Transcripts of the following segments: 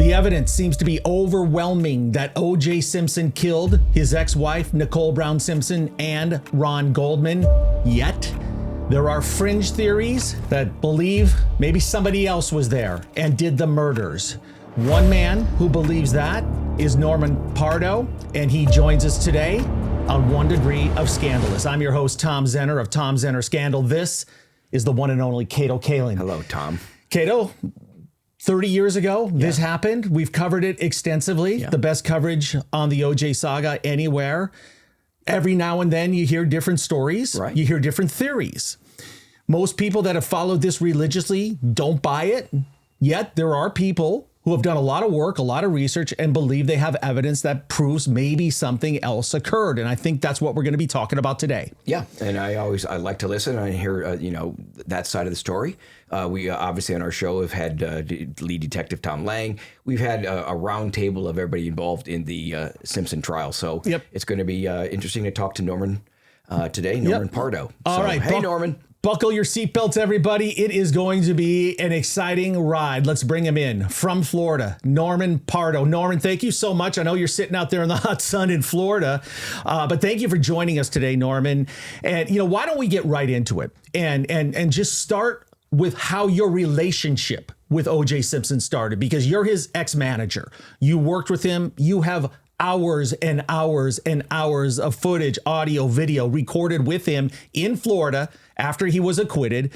The evidence seems to be overwhelming that O.J. Simpson killed his ex-wife, Nicole Brown Simpson, and Ron Goldman. Yet, there are fringe theories that believe maybe somebody else was there and did the murders. One man who believes that is Norman Pardo, and he joins us today on One Degree of Scandalous. I'm your host, Tom Zenner of Tom Zenner Scandal. This is the one and only Kato Kaelin. Hello, Tom. Kato, 30 years ago, this happened. We've covered it extensively. The best coverage on the OJ saga anywhere. Every now and then you hear different stories. Right. You hear different theories. Most people that have followed this religiously don't buy it. Yet there are people who have done a lot of work, a lot of research, and believe they have evidence that proves maybe something else occurred. And I think that's what we're going to be talking about today. Yeah. And I like to listen and hear, that side of the story. We obviously on our show have had lead detective Tom Lang. We've had a round table of everybody involved in the Simpson trial. So it's going to be interesting to talk to Norman today, Norman Pardo. All right. Hey, Norman. Buckle your seatbelts, everybody. It is going to be an exciting ride. Let's bring him in from Florida, Norman Pardo. Norman, thank you so much. I know you're sitting out there in the hot sun in Florida, but thank you for joining us today, Norman. And, why don't we get right into it and just start with how your relationship with O.J. Simpson started, because you're his ex-manager. You worked with him. You have hours and hours and hours of footage, audio, video recorded with him in Florida after he was acquitted.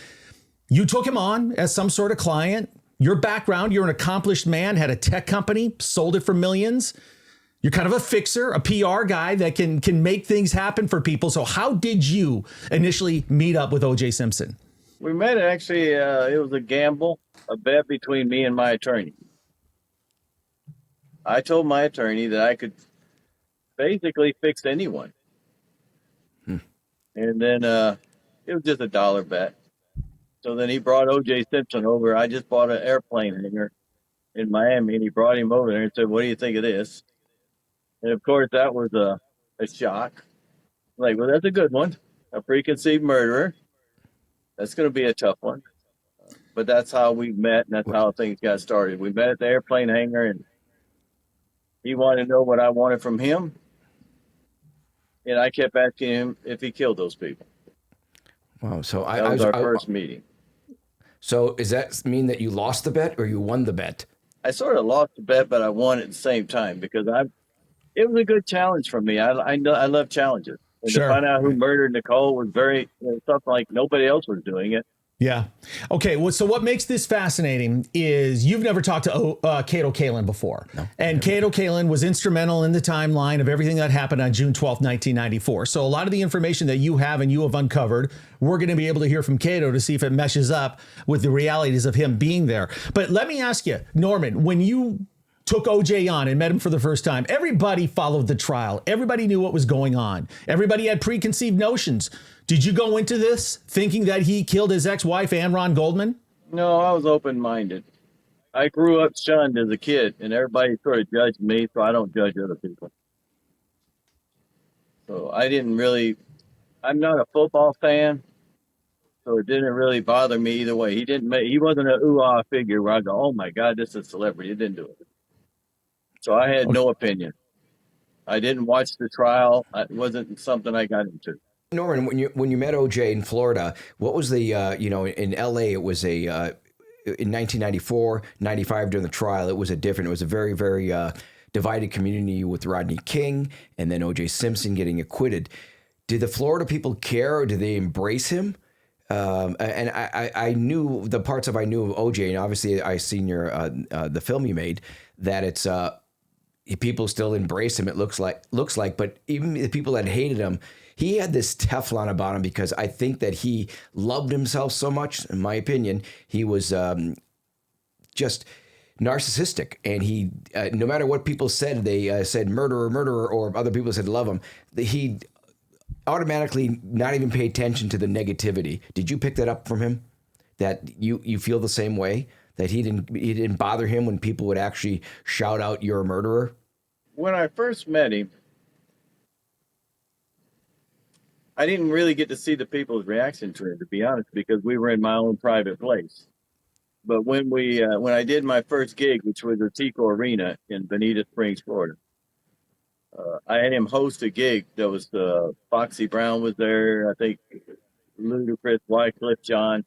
You took him on as some sort of client. Your background, you're an accomplished man, had a tech company, sold it for millions. You're kind of a fixer, a PR guy that can make things happen for people. So how did you initially meet up with O.J. Simpson? We met actually, it was a gamble, a bet between me and my attorney. I told my attorney that I could basically fix anyone. And then it was just a dollar bet. So then he brought O.J. Simpson over. I just bought an airplane hangar in Miami, and he brought him over there and said, "What do you think of this?" And, of course, that was a shock. Like, well, that's a good one. A preconceived murderer. That's going to be a tough one. But that's how we met, and that's how things got started. We met at the airplane hangar, and he wanted to know what I wanted from him. And I kept asking him if he killed those people. Wow. So that was our first meeting. So does that mean that you lost the bet or you won the bet? I sort of lost the bet, but I won at the same time because it was a good challenge for me. I love challenges. And to find out who murdered Nicole was very something like nobody else was doing it. Yeah. Okay. Well, so what makes this fascinating is you've never talked to Kato Kaelin before. No, and Kato Kaelin was instrumental in the timeline of everything that happened on June 12th, 1994. So a lot of the information that you have and you have uncovered, we're going to be able to hear from Kato to see if it meshes up with the realities of him being there. But let me ask you, Norman, when you took OJ on and met him for the first time, everybody followed the trial. Everybody knew what was going on. Everybody had preconceived notions. Did you go into this thinking that he killed his ex-wife and Ron Goldman? No, I was open-minded. I grew up shunned as a kid, and everybody sort of judged me, so I don't judge other people. So I'm not a football fan, so it didn't really bother me either way. He wasn't an ooh-ah figure where I go, oh my God, this is a celebrity. It didn't do it. So I had no opinion. I didn't watch the trial. It wasn't something I got into. Norman, when you met OJ in Florida, what was the in LA it was in 1994, 95 during the trial, it was a very, very divided community with Rodney King and then OJ Simpson getting acquitted. Did the Florida people care or did they embrace him? And I knew the parts I knew of OJ, and obviously I seen the film you made, that it's people still embrace him. It looks like, but even the people that hated him, he had this Teflon about him because I think that he loved himself so much. In my opinion, he was just narcissistic, and he no matter what people said, they said murderer, or other people said love him. He automatically not even pay attention to the negativity. Did you pick that up from him? That you feel the same way? That he didn't bother him when people would actually shout out "you're a murderer"? When I first met him, I didn't really get to see the people's reaction to it, to be honest, because we were in my own private place. But when I did my first gig, which was the Tico Arena in Bonita Springs, Florida, I had him host a gig. That was Foxy Brown was there. I think Ludacris, Wycliffe John.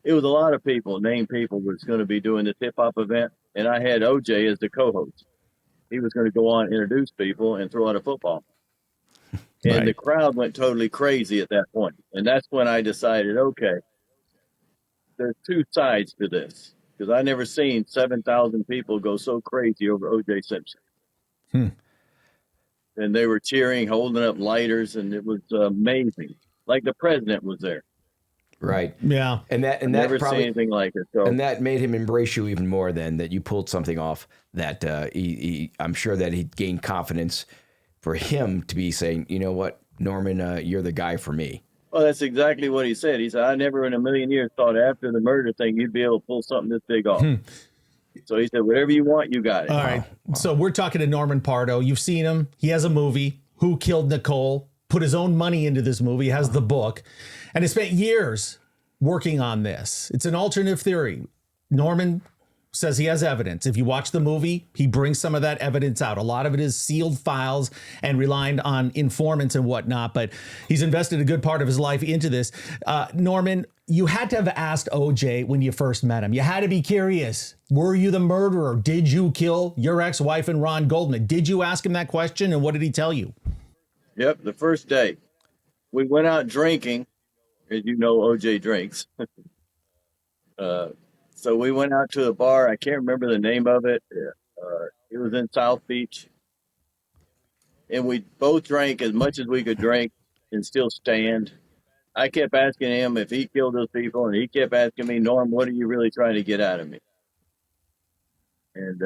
It was a lot of people, named people, was going to be doing this hip hop event, and I had OJ as the co-host. He was going to go on, introduce people, and throw out a football. And the crowd went totally crazy at that point. And that's when I decided, okay, there's two sides to this. Because I never seen 7,000 people go so crazy over O.J. Simpson. And they were cheering, holding up lighters, and it was amazing. Like the president was there. Right. Yeah. And that Never probably, seen anything like it. So, and that made him embrace you even more then, that you pulled something off that I'm sure that he gained confidence for him to be saying, you know what, Norman, you're the guy for me. well, that's exactly what he said. He said, I never in a million years thought after the murder thing you'd be able to pull something this big off. So he said, whatever you want, you got it. All right. So we're talking to Norman Pardo. You've seen him. He has a movie, Who Killed Nicole, put his own money into this movie, he has the book, and he spent years working on this. It's an alternative theory. Norman says he has evidence. If you watch the movie, he brings some of that evidence out. A lot of it is sealed files and relying on informants and whatnot, but he's invested a good part of his life into this. Norman, you had to have asked OJ when you first met him. You had to be curious. Were you the murderer? Did you kill your ex-wife and Ron Goldman? Did you ask him that question, and what did he tell you? Yep, the first day. We went out drinking. As you know, OJ drinks. So we went out to a bar. I can't remember the name of it. It was in South Beach. And we both drank as much as we could drink and still stand. I kept asking him if he killed those people, and he kept asking me, Norm, what are you really trying to get out of me? And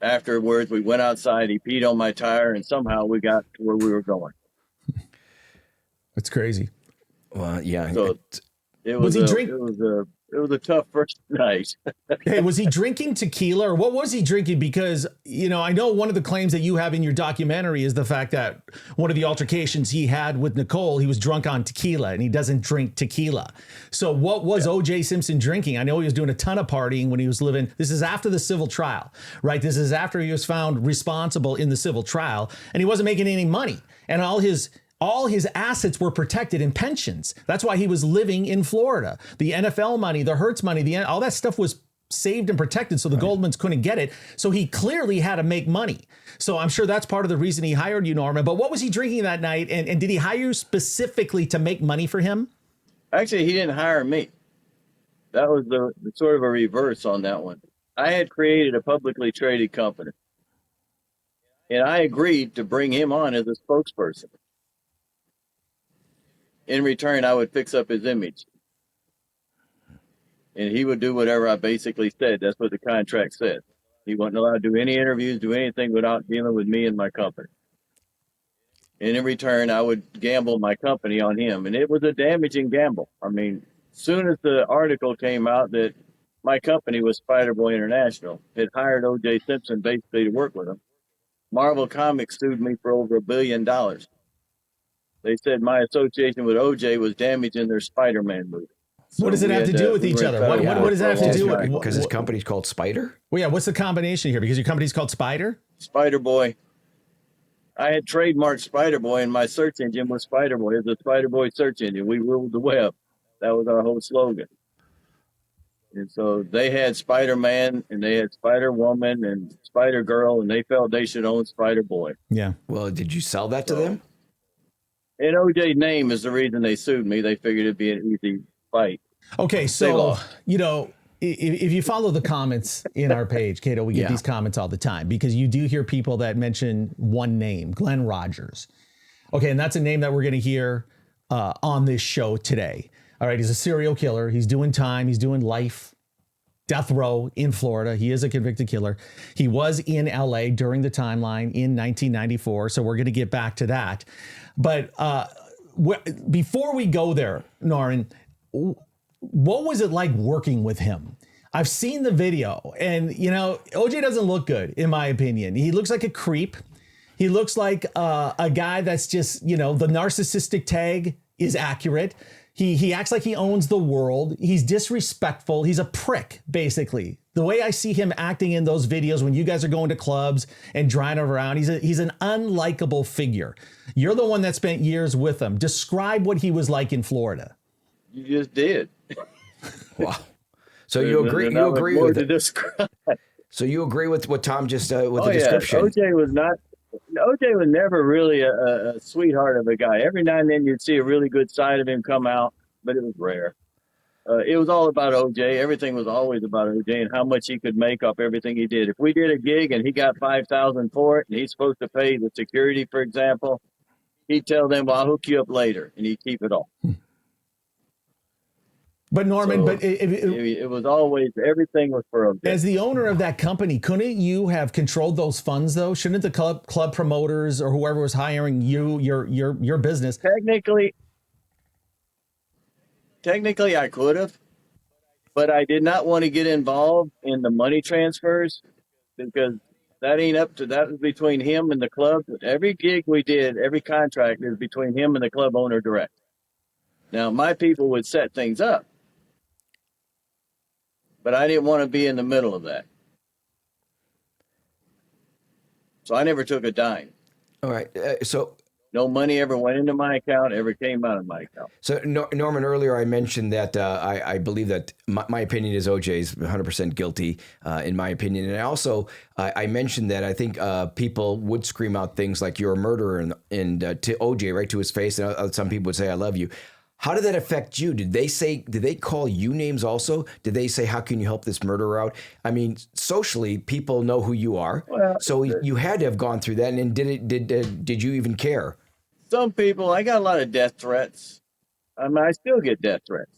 afterwards, we went outside. He peed on my tire, and somehow we got to where we were going. That's crazy. Well, yeah. So it was a tough first night. Hey, was he drinking tequila, or what was he drinking? Because, you know, I know one of the claims that you have in your documentary is the fact that one of the altercations he had with Nicole, he was drunk on tequila, and he doesn't drink tequila. So what was O.J. Simpson drinking? I know he was doing a ton of partying when he was living. This is after the civil trial, right? This is after he was found responsible in the civil trial, and he wasn't making any money. And all his assets were protected in pensions. That's why he was living in Florida. The NFL money, the Hertz money, all that stuff was saved and protected, so the Goldmans couldn't get it. So he clearly had to make money. So I'm sure that's part of the reason he hired you, Norman. But what was he drinking that night? And did he hire you specifically to make money for him? Actually, he didn't hire me. That was the sort of a reverse on that one. I had created a publicly traded company, and I agreed to bring him on as a spokesperson. In return, I would fix up his image. And he would do whatever I basically said. That's what the contract said. He wasn't allowed to do any interviews, do anything without dealing with me and my company. And in return, I would gamble my company on him. And it was a damaging gamble. I mean, as soon as the article came out that my company was Spider-Boy International, had hired O.J. Simpson basically to work with him, Marvel Comics sued me for over $1 billion. They said my association with OJ was damaging their Spider-Man movie. So what does it have to do with each other? What does that have to do with? Because his company's called Spider? Well, yeah, what's the combination here? Because your company's called Spider? Spider-Boy. I had trademarked Spider-Boy, and my search engine was Spider-Boy. It was a Spider-Boy search engine. We ruled the web. That was our whole slogan. And so they had Spider-Man, and they had Spider-Woman, and Spider-Girl, and they felt they should own Spider-Boy. Yeah. Well, did you sell that to them? And OJ's name is the reason they sued me. They figured it'd be an easy fight. Okay, so, you know, if you follow the comments in our page, Kato, we get these comments all the time because you do hear people that mention one name, Glen Rogers. Okay, and that's a name that we're going to hear on this show today. All right, he's a serial killer. He's doing time. He's doing life, death row in Florida. He is a convicted killer. He was in LA during the timeline in 1994, so we're going to get back to that. But before we go there, Norman, what was it like working with him? I've seen the video, and, you know, OJ doesn't look good, in my opinion. He looks like a creep. He looks like a guy that's just, you know, the narcissistic tag is accurate. He acts like he owns the world. He's disrespectful. He's a prick, basically. The way I see him acting in those videos when you guys are going to clubs and driving around, he's an unlikable figure. You're the one that spent years with him. Describe what he was like in Florida. You just did. Wow. So you agree? You agree with it? Describe. So you agree with what Tom just with the Yeah. description? OJ was never really a sweetheart of a guy. Every now and then you'd see a really good side of him come out, but it was rare. It was all about OJ. Everything was always about OJ and how much he could make off everything he did. If we did a gig and he got $5,000 for it, and he's supposed to pay the security, for example, he'd tell them, "Well, I'll hook you up later," and he'd keep it all. But Norman, So it was always, everything was for OJ. as the owner of that company, couldn't you have controlled those funds though? Shouldn't the club promoters or whoever was hiring you, your business? Technically, I could have, but I did not want to get involved in the money transfers because that was between him and the club. Every gig we did, every contract is between him and the club owner direct. Now, my people would set things up, but I didn't want to be in the middle of that. So I never took a dime. All right. So no money ever went into my account, ever came out of my account. So Norman, earlier I mentioned that I believe that my opinion is OJ is 100% guilty, in my opinion. And I mentioned that I think people would scream out things like "you're a murderer" and to OJ right to his face, and some people would say "I love you." How did that affect you? Did they call you names also? Did they say, "How can you help this murderer out?" I mean, socially, people know who you are, so you had to have gone through that. And did you even care? Some people, I got a lot of death threats. I mean, I still get death threats.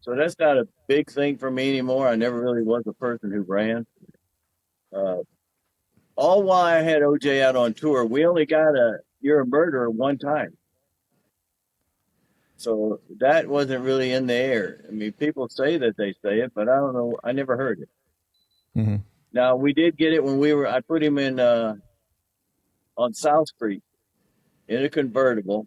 So that's not a big thing for me anymore. I never really was a person who ran. All while I had OJ out on tour, we only got "you're a murderer" one time. So that wasn't really in the air. I mean, people say that they say it, but I don't know. I never heard it. Mm-hmm. Now, we did get it when I put him in on South Street in a convertible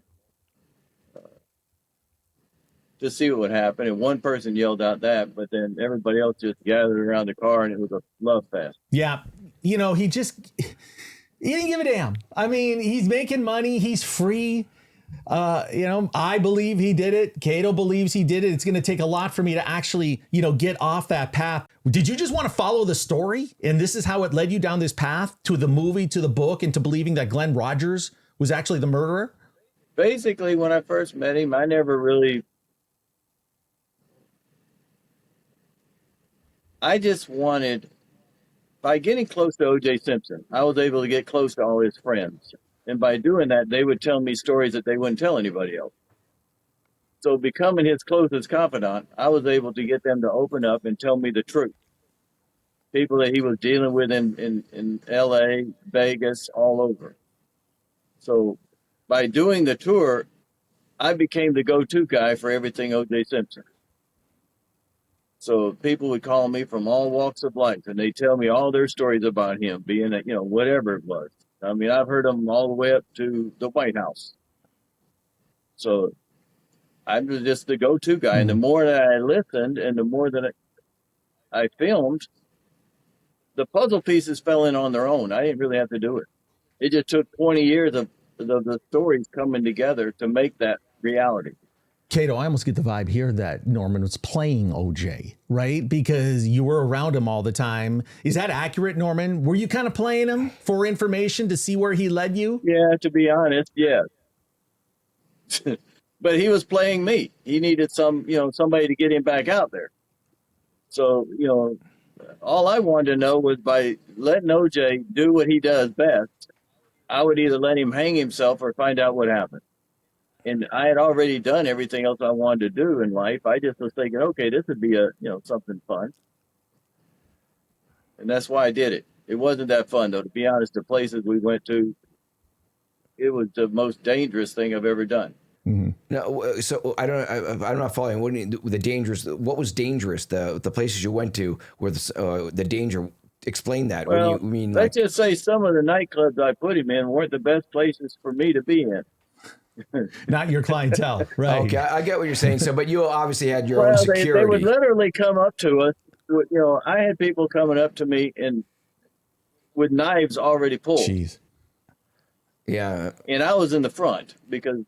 to see what would happen. And one person yelled out that, but then everybody else just gathered around the car and it was a love fest. Yeah. He didn't give a damn. I mean, he's making money. He's free. I believe he did it. Kato believes he did it. It's going to take a lot for me to actually, get off that path. Did you just want to follow the story? And this is how it led you down this path to the movie, to the book, and to believing that Glen Rogers was actually the murderer? Basically, when I first met him, I never really... I just wanted... By getting close to O.J. Simpson, I was able to get close to all his friends. And by doing that, they would tell me stories that they wouldn't tell anybody else. So becoming his closest confidant, I was able to get them to open up and tell me the truth. People that he was dealing with in L.A., Vegas, all over. So by doing the tour, I became the go-to guy for everything O.J. Simpson. So people would call me from all walks of life, and they tell me all their stories about him being, whatever it was. I mean, I've heard them all the way up to the White House. So I'm just the go-to guy. And the more that I listened and the more that I filmed, the puzzle pieces fell in on their own. I didn't really have to do it. It just took 20 years of the stories coming together to make that reality. Kato, I almost get the vibe here that Norman was playing OJ, right? Because you were around him all the time. Is that accurate, Norman? Were you kind of playing him for information to see where he led you? Yeah, to be honest, yeah. But he was playing me. He needed somebody to get him back out there. So, all I wanted to know was by letting OJ do what he does best, I would either let him hang himself or find out what happened. And I had already done everything else I wanted to do in life. I just was thinking, okay, this would be something fun. And that's why I did it. It wasn't that fun, though. To be honest, the places we went to, it was the most dangerous thing I've ever done. Mm-hmm. No, so I'm not following. What was dangerous? The places you went to where the danger. Explain that. Well, what do you mean? Let's just say some of the nightclubs I put him in weren't the best places for me to be in. Not your clientele, right? Okay, I get what you're saying. So, but you obviously had your own Well, they security. would literally come up to us. I had people coming up to me and with knives already pulled. Jeez. Yeah. And I was in the front because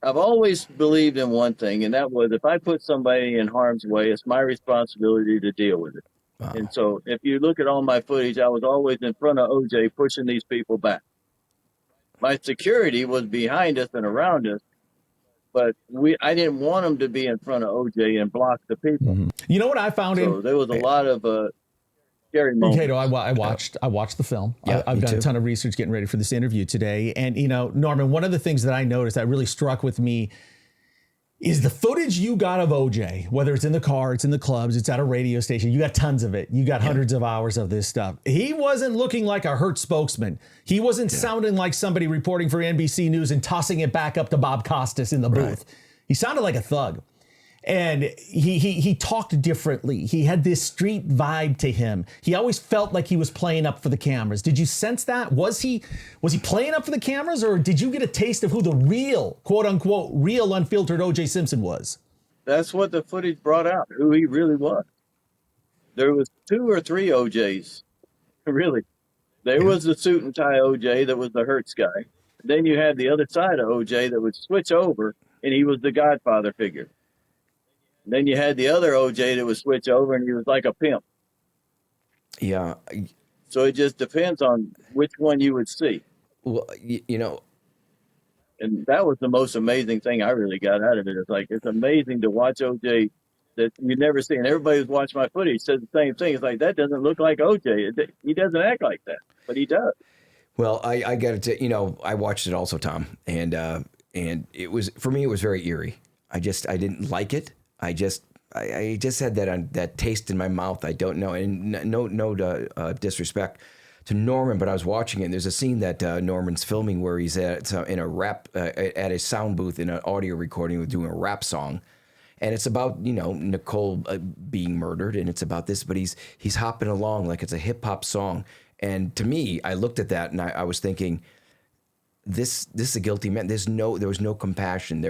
I've always believed in one thing, and that was if I put somebody in harm's way, it's my responsibility to deal with it. Wow. And so if you look at all my footage, I was always in front of OJ pushing these people back. My security was behind us and around us, but I didn't want them to be in front of OJ and block the people. Mm-hmm. You know what I found So there was a lot of scary moments. Kato, I watched the film. Yeah, I've me done too. a ton of research getting ready for this interview today. And, Norman, one of the things that I noticed that really struck with me is the footage you got of OJ, whether it's in the car, it's in the clubs, it's at a radio station. You got tons of it. You got hundreds of hours of this stuff. He wasn't looking like a hurt spokesman. He wasn't sounding like somebody reporting for NBC News and tossing it back up to Bob Costas in the booth. He sounded like a thug. And he talked differently. He had this street vibe to him. He always felt like he was playing up for the cameras. Did you sense that? Was he playing up for the cameras, or did you get a taste of who the real, quote unquote, real unfiltered O.J. Simpson was? That's what the footage brought out, who he really was. There was 2 or 3 OJs, really. There was the suit and tie OJ that was the Hertz guy. Then you had the other side of OJ that would switch over, and he was the Godfather figure. Then you had the other OJ that would switch over, and he was like a pimp. Yeah. So it just depends on which one you would see. Well, And that was the most amazing thing I really got out of it. It's amazing to watch OJ that you never see. And everybody who's watched my footage says the same thing. It's like, that doesn't look like OJ. He doesn't act like that, but he does. Well, I got it. I watched it also, Tom, and it was, for me, it was very eerie. I didn't like it. I just had that taste in my mouth. I don't know, and no disrespect to Norman, but I was watching it. And there's a scene that Norman's filming where he's in a rap at a sound booth in an audio recording doing a rap song, and it's about Nicole being murdered, and it's about this, but he's hopping along like it's a hip hop song. And to me, I looked at that and I was thinking, this is a guilty man. There was no compassion.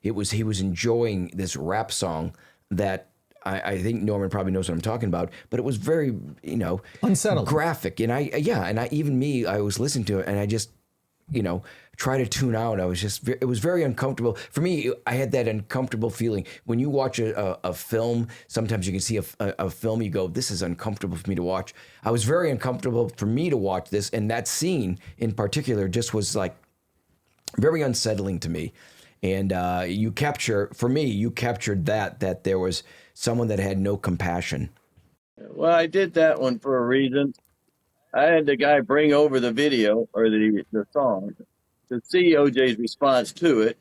He was enjoying this rap song that I think Norman probably knows what I'm talking about, but it was very, unsettled, graphic. And I was listening to it and I just, try to tune out. It was very uncomfortable. For me, I had that uncomfortable feeling. When you watch a film, sometimes you can see a film, you go, this is uncomfortable for me to watch. I was very uncomfortable for me to watch this, and that scene in particular just was like very unsettling to me. And you captured that there was someone that had no compassion. Well, I did that one for a reason. I had the guy bring over the video or the song to see OJ's response to it.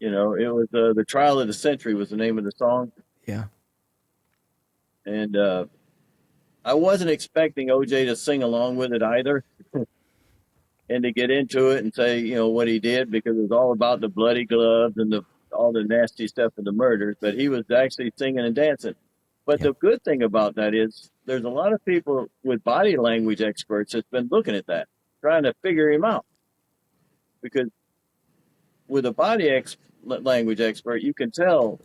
It was The Trial of the Century was the name of the song. Yeah. And I wasn't expecting OJ to sing along with it either and to get into it and say, what he did, because it was all about the bloody gloves and all the nasty stuff of the murders, but he was actually singing and dancing. But the good thing about that is there's a lot of people with body language experts that's been looking at that, trying to figure him out. Because with a body language expert, you can tell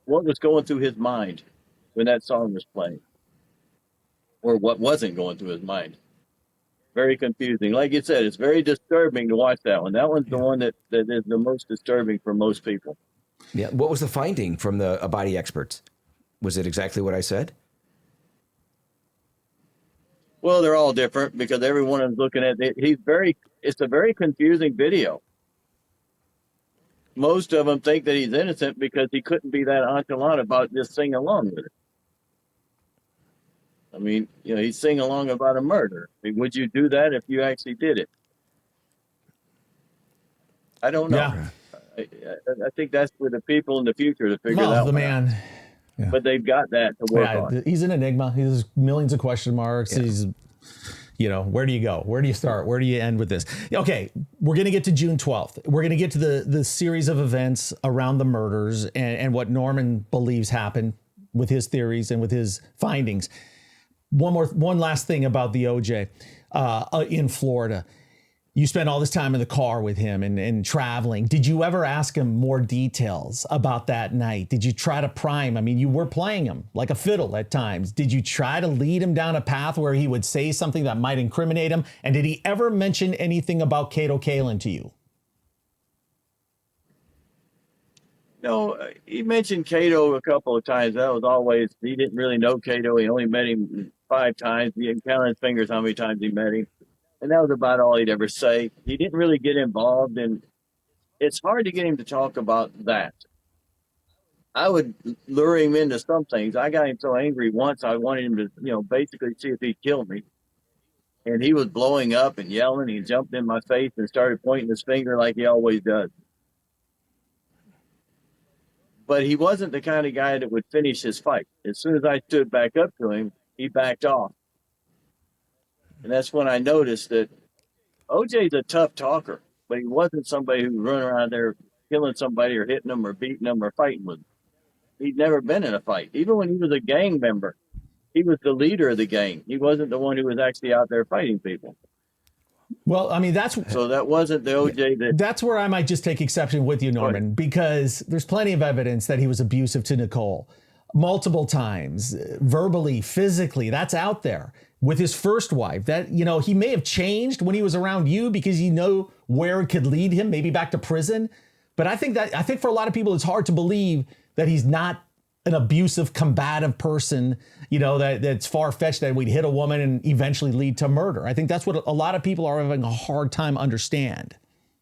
what was going through his mind when that song was playing, or what wasn't going through his mind. Very confusing. Like you said, it's very disturbing to watch that one. That one's the one that is the most disturbing for most people. Yeah. What was the finding from the body experts? Was it exactly what I said? Well, they're all different because everyone is looking at it. It's a very confusing video. Most of them think that he's innocent because he couldn't be that nonchalant about just singing along with it. I mean, he's singing along about a murder. I mean, would you do that if you actually did it? I don't know. Yeah. I think that's for the people in the future to figure that one out. Yeah. But they've got that to work on. He's an enigma. He's millions of question marks. Yeah. He's, where do you go? Where do you start? Where do you end with this? Okay, we're going to get to June 12th. We're going to get to the series of events around the murders and what Norman believes happened with his theories and with his findings. One last thing about the OJ in Florida. You spent all this time in the car with him and traveling. Did you ever ask him more details about that night? Did you try to prime? I mean, you were playing him like a fiddle at times. Did you try to lead him down a path where he would say something that might incriminate him? And did he ever mention anything about Kato Kaelin to you? No, he mentioned Kato a couple of times. That was always, he didn't really know Kato. He only met him 5 times. He didn't count on his fingers how many times he met him. And that was about all he'd ever say. He didn't really get involved, and it's hard to get him to talk about that. I would lure him into some things. I got him so angry once, I wanted him to, basically see if he'd kill me. And he was blowing up and yelling. He jumped in my face and started pointing his finger like he always does. But he wasn't the kind of guy that would finish his fight. As soon as I stood back up to him, he backed off. And that's when I noticed that OJ's a tough talker, but he wasn't somebody who run around there killing somebody or hitting them or beating them or fighting with them. He'd never been in a fight. Even when he was a gang member, he was the leader of the gang. He wasn't the one who was actually out there fighting people. Well, I mean, so that wasn't the OJ that's where I might just take exception with you, Norman, because there's plenty of evidence that he was abusive to Nicole multiple times, verbally, physically. That's out there. With his first wife, that, he may have changed when he was around you because you know where it could lead him, maybe back to prison. But I think for a lot of people, it's hard to believe that he's not an abusive, combative person, that's far-fetched that we'd hit a woman and eventually lead to murder. I think that's what a lot of people are having a hard time understand.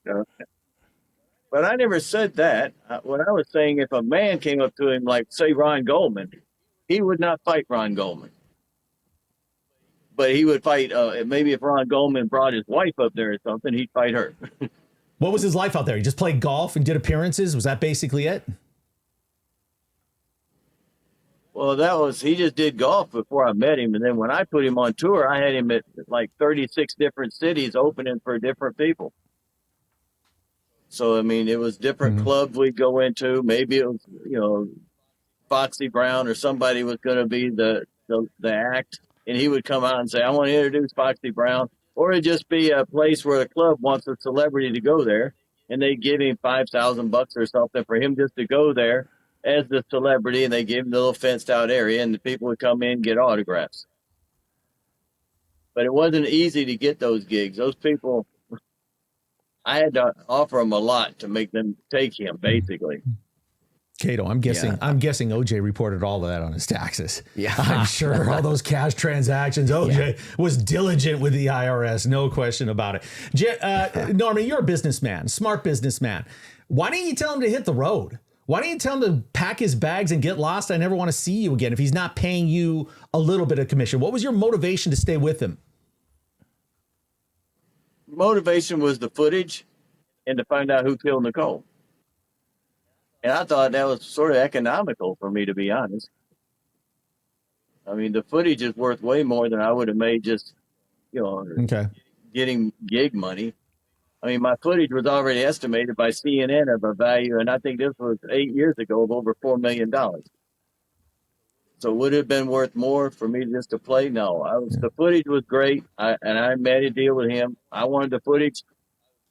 But I never said that. What I was saying, if a man came up to him, like, say, Ron Goldman, he would not fight Ron Goldman. But he would fight, maybe if Ron Goldman brought his wife up there or something, he'd fight her. What was his life out there? He just played golf and did appearances? Was that basically it? Well, he just did golf before I met him. And then when I put him on tour, I had him at like 36 different cities opening for different people. So, I mean, it was different clubs we'd go into. Maybe it was, Foxy Brown or somebody was going to be the act. And he would come out and say, I want to introduce Foxy Brown. Or it'd just be a place where the club wants a celebrity to go there. And they give him $5,000 or something for him just to go there as the celebrity. And they give him the little fenced out area and the people would come in and get autographs. But it wasn't easy to get those gigs. Those people, I had to offer them a lot to make them take him, basically. Kato, I'm guessing OJ reported all of that on his taxes. Yeah. I'm sure all those cash transactions, OJ was diligent with the IRS, no question about it. Norman, you're a businessman, smart businessman. Why didn't you tell him to hit the road? Why didn't you tell him to pack his bags and get lost? I never want to see you again if he's not paying you a little bit of commission. What was your motivation to stay with him? Motivation was the footage and to find out who killed Nicole. And I thought that was sort of economical for me, to be honest. I mean, the footage is worth way more than I would have made just, getting gig money. I mean, my footage was already estimated by CNN of a value, and I think this was 8 years ago, of over $4 million. So would it have been worth more for me just to play? No. The footage was great, and I made a deal with him. I wanted the footage.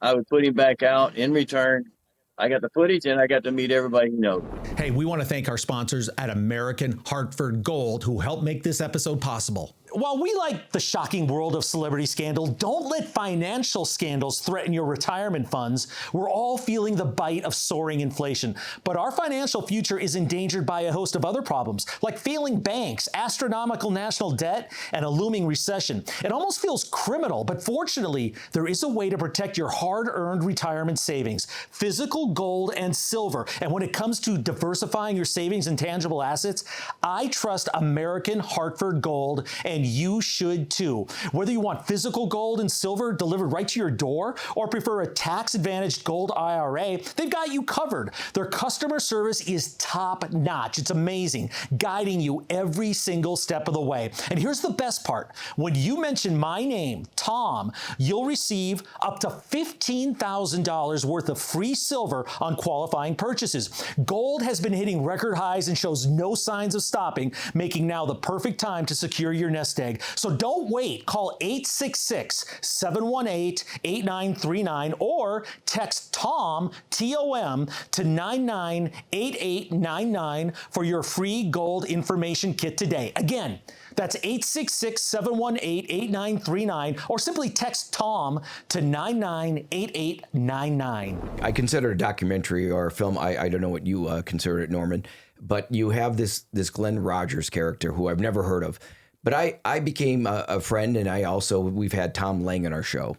I would put him back out. In return, I got the footage and I got to meet everybody he knows. Hey, we want to thank our sponsors at American Hartford Gold who helped make this episode possible. While we like the shocking world of celebrity scandal, don't let financial scandals threaten your retirement funds. We're all feeling the bite of soaring inflation, but our financial future is endangered by a host of other problems, like failing banks, astronomical national debt, and a looming recession. It almost feels criminal, but fortunately, there is a way to protect your hard-earned retirement savings, physical gold and silver. And when it comes to diversifying your savings and tangible assets, I trust American Hartford Gold, and you should too. Whether you want physical gold and silver delivered right to your door or prefer a tax-advantaged gold IRA, they've got you covered. Their customer service is top-notch. It's amazing, guiding you every single step of the way. And here's the best part. When you mention my name, Tom, you'll receive up to $15,000 worth of free silver on qualifying purchases. Gold has been hitting record highs and shows no signs of stopping, making now the perfect time to secure your nest nest egg. So don't wait. Call 866-718-8939 or text TOM, T-O-M, to 998899 for your free gold information kit today. Again, that's 866-718-8939 or simply text TOM to 998899. I consider it a documentary or a film. I don't know what you consider it, Norman, but you have this Glen Rogers character who I've never heard of. But I became a friend, and we've had Tom Lang on our show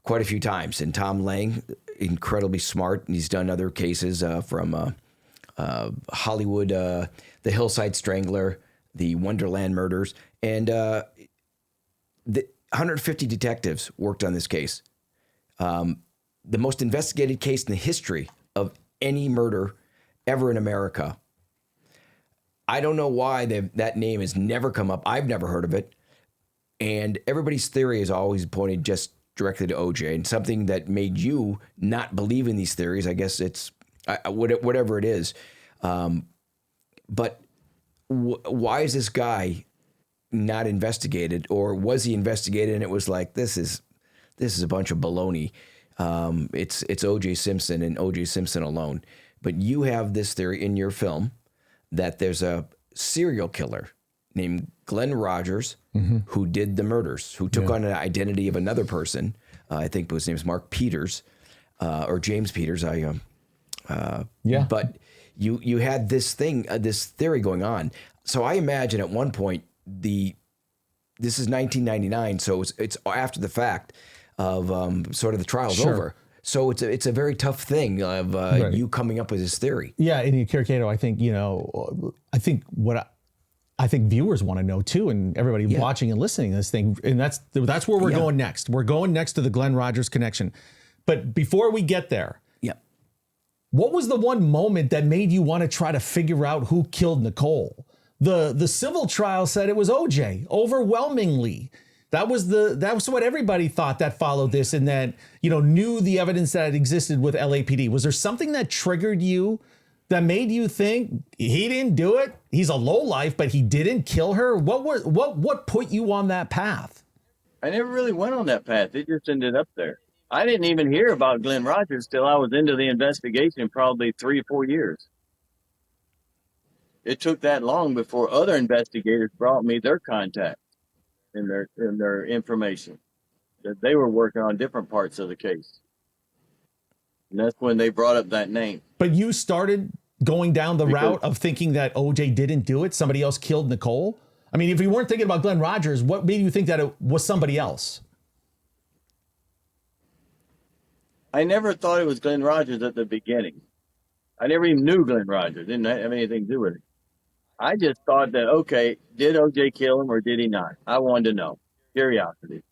quite a few times. And Tom Lang, incredibly smart, and he's done other cases from Hollywood, The Hillside Strangler, the Wonderland murders, and the 150 detectives worked on this case. The most investigated case in the history of any murder ever in America. I don't know why that name has never come up. I've never heard of it. And everybody's theory is always pointed just directly to OJ, and something that made you not believe in these theories. I guess it's whatever it is. But why is this guy not investigated, or was he investigated and it was like, this is a bunch of baloney. It's O.J. Simpson and O.J. Simpson alone. But you have this theory in your film that there's a serial killer named Glen Rogers who did the murders, who took on an identity of another person. I think his name is Mark Peters or James Peters. But you had this theory going on. So I imagine at one point this is 1999, so it's after the fact of sort of the trial's over. So it's a very tough thing of you coming up with this theory. Yeah, and Kato, I think I think viewers want to know too, and everybody watching and listening to this thing, and that's where we're going next. We're going next to the Glen Rogers connection. But before we get there, what was the one moment that made you want to try to figure out who killed Nicole? The civil trial said it was OJ overwhelmingly. That was what everybody thought that followed this, and that knew the evidence that existed with LAPD. Was there something that triggered you that made you think he didn't do it? He's a lowlife, but he didn't kill her. What put you on that path? I never really went on that path. It just ended up there. I didn't even hear about Glen Rogers till I was into the investigation, probably 3 or 4 years. It took that long before other investigators brought me their contacts and their information that they were working on different parts of the case. And that's when they brought up that name. But you started going down the route of thinking that OJ didn't do it, somebody else killed Nicole? I mean, if you weren't thinking about Glen Rogers, what made you think that it was somebody else? I never thought it was Glen Rogers at the beginning. I never even knew Glen Rogers. Didn't have anything to do with it. I just thought that, okay, did OJ kill him or did he not? I wanted to know. Curiosity.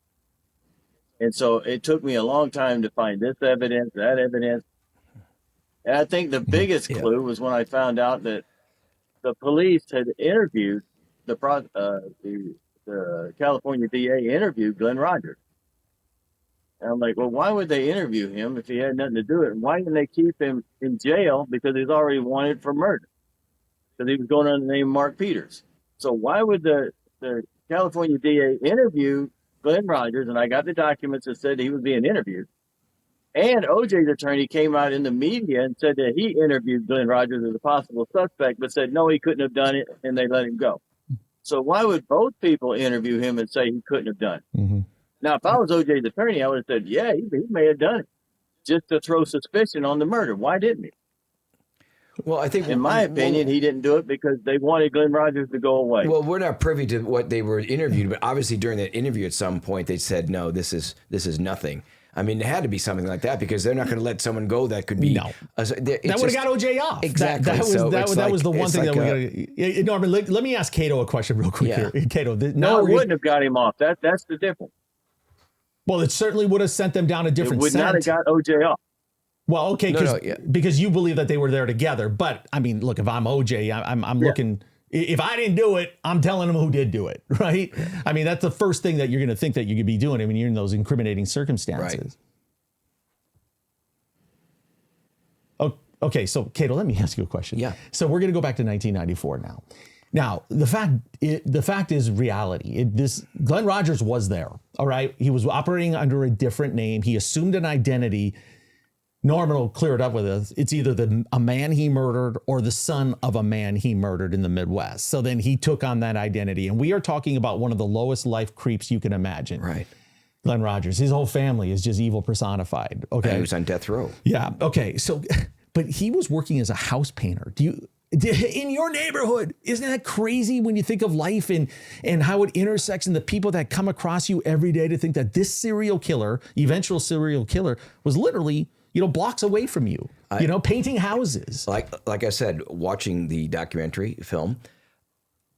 And so it took me a long time to find this evidence, that evidence. And I think the biggest clue was when I found out that the police had interviewed the California DA interviewed Glen Rogers. And I'm like, well, why would they interview him if he had nothing to do with it? And why didn't they keep him in jail? Because he's already wanted for murder. Because he was going under the name Mark Peters. So why would the California DA interview Glen Rogers? And I got the documents that said he was being interviewed. And OJ's attorney came out in the media and said that he interviewed Glen Rogers as a possible suspect, but said, no, he couldn't have done it, and they let him go. So why would both people interview him and say he couldn't have done it? Mm-hmm. Now, if I was OJ's attorney, I would have said, yeah, he may have done it, just to throw suspicion on the murder. Why didn't he? Well, I think, in my opinion, he didn't do it because they wanted Glen Rogers to go away. Well, we're not privy to what they were interviewed, but obviously during that interview at some point they said, no, this is nothing. I mean, it had to be something like that because they're not going to let someone go that could be. No. That would have got OJ off. Exactly. That was the one thing that we got to. Norman, let me ask Kato a question real quick here. Kato, no, it wouldn't have got him off. That's the difference. Well, it certainly would have sent them down a different scent. It would not have got OJ off. Well, okay, because you believe that they were there together. But, I mean, look, if I'm OJ, I'm looking... If I didn't do it, I'm telling them who did do it, right? I mean, that's the first thing that you're going to think that you could be doing. I mean, you're in those incriminating circumstances. Right. Oh, okay, so, Kato, let me ask you a question. Yeah. So we're going to go back to 1994 now. Now, the fact is reality. This Glen Rogers was there. All right. He was operating under a different name. He assumed an identity. Norman will clear it up with us. It's either a man he murdered or the son of a man he murdered in the Midwest. So then he took on that identity. And we are talking about one of the lowest life creeps you can imagine. Right. Glen Rogers. His whole family is just evil personified. Okay. And he was on death row. Yeah. Okay. So, but he was working as a house painter. In your neighborhood, isn't that crazy when you think of life and how it intersects and the people that come across you every day to think that this eventual serial killer was literally, blocks away from you, painting houses. Like I said, watching the documentary film,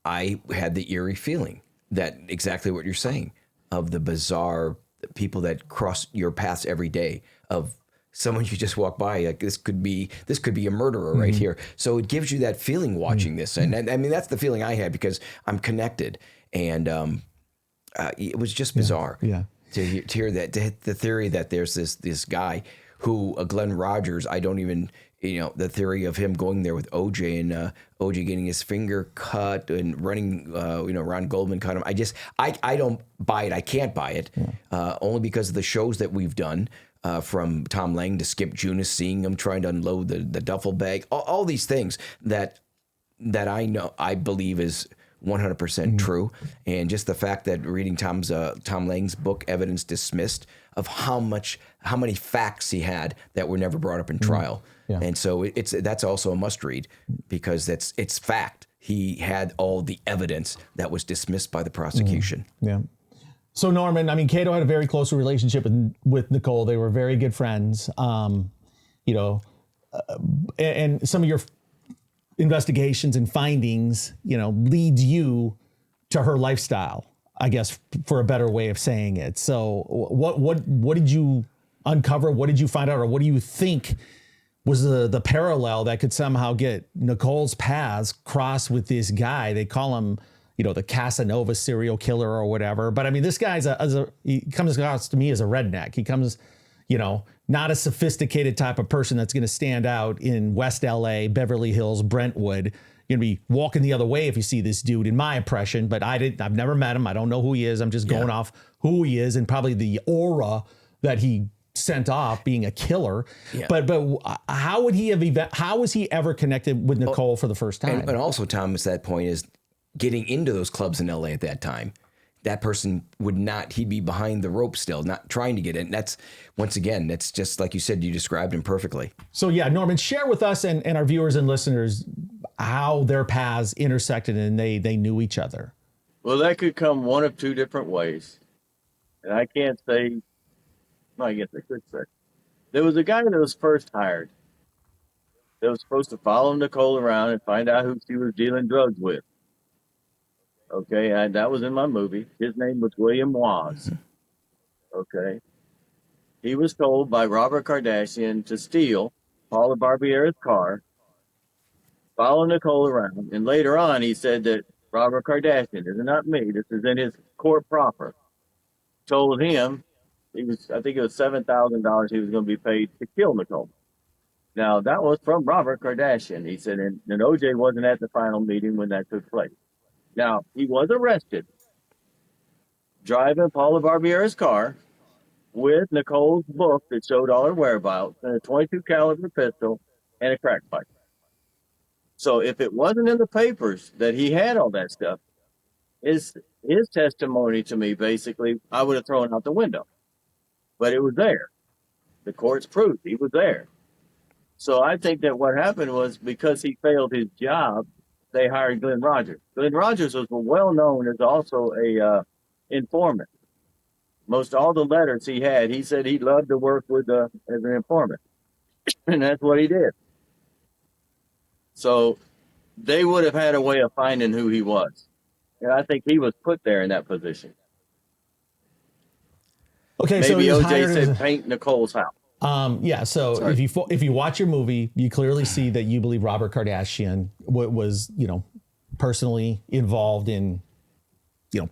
I had the eerie feeling that exactly what you're saying of the bizarre people that cross your paths every day, of someone you just walk by, like this could be a murderer right here. So it gives you that feeling watching this. And I mean, that's the feeling I had because I'm connected. And it was just bizarre to hear that, the theory that there's this guy who, Glen Rogers, I don't even, the theory of him going there with OJ and OJ getting his finger cut and running, Ron Goldman cut him. I don't buy it. I can't buy it only because of the shows that we've done. From Tom Lang to Skip Junis, seeing him trying to unload the duffel bag, all these things that I believe is 100% true. And just the fact that reading Tom Lang's book, Evidence Dismissed, of how many facts he had that were never brought up in trial. Yeah. And so that's also a must read because it's fact. He had all the evidence that was dismissed by the prosecution. Yeah. So Norman, I mean, Kato had a very close relationship with Nicole. They were very good friends, and some of your investigations and findings, leads you to her lifestyle, I guess, for a better way of saying it. So what did you uncover? What did you find out? Or what do you think was the parallel that could somehow get Nicole's paths crossed with this guy? They call him, the Casanova serial killer or whatever. But I mean, this guy's he comes across to me as a redneck. He comes, not a sophisticated type of person that's going to stand out in West LA, Beverly Hills, Brentwood. You're going to be walking the other way if you see this dude, in my impression. But I've never met him. I don't know who he is. I'm just going off who he is and probably the aura that he sent off being a killer. Yeah. But how would he have how was he ever connected with Nicole for the first time? And also, Thomas, that point is getting into those clubs in LA at that time. That person he'd be behind the rope still, not trying to get in. That's, once again, that's just like you said, you described him perfectly. So yeah, Norman, share with us and our viewers and listeners how their paths intersected and they knew each other. Well, that could come one of two different ways. And I can't say, I guess I could say. There was a guy that was first hired that was supposed to follow Nicole around and find out who she was dealing drugs with. Okay, and that was in my movie. His name was William Waz. Okay. He was told by Robert Kardashian to steal Paula Barbier's car, follow Nicole around, and later on he said that Robert Kardashian, this is not me, this is in his court proffer, told him I think it was $7,000 he was going to be paid to kill Nicole. Now, that was from Robert Kardashian. He said, and OJ wasn't at the final meeting when that took place. Now, he was arrested driving Paula Barbier's car with Nicole's book that showed all her whereabouts and a .22 caliber pistol and a crack pipe. So if it wasn't in the papers that he had all that stuff, his testimony to me, basically, I would have thrown out the window. But it was there. The court's proof he was there. So I think that what happened was because he failed his job, they hired Glen Rogers. Glen Rogers was well known as also a informant. Most all the letters he had, he said he loved to work with as an informant, and that's what he did. So they would have had a way of finding who he was, and I think he was put there in that position. Okay, maybe so OJ said paint Nicole's house. Yeah. So sorry. if you watch your movie, you clearly see that you believe Robert Kardashian was personally involved in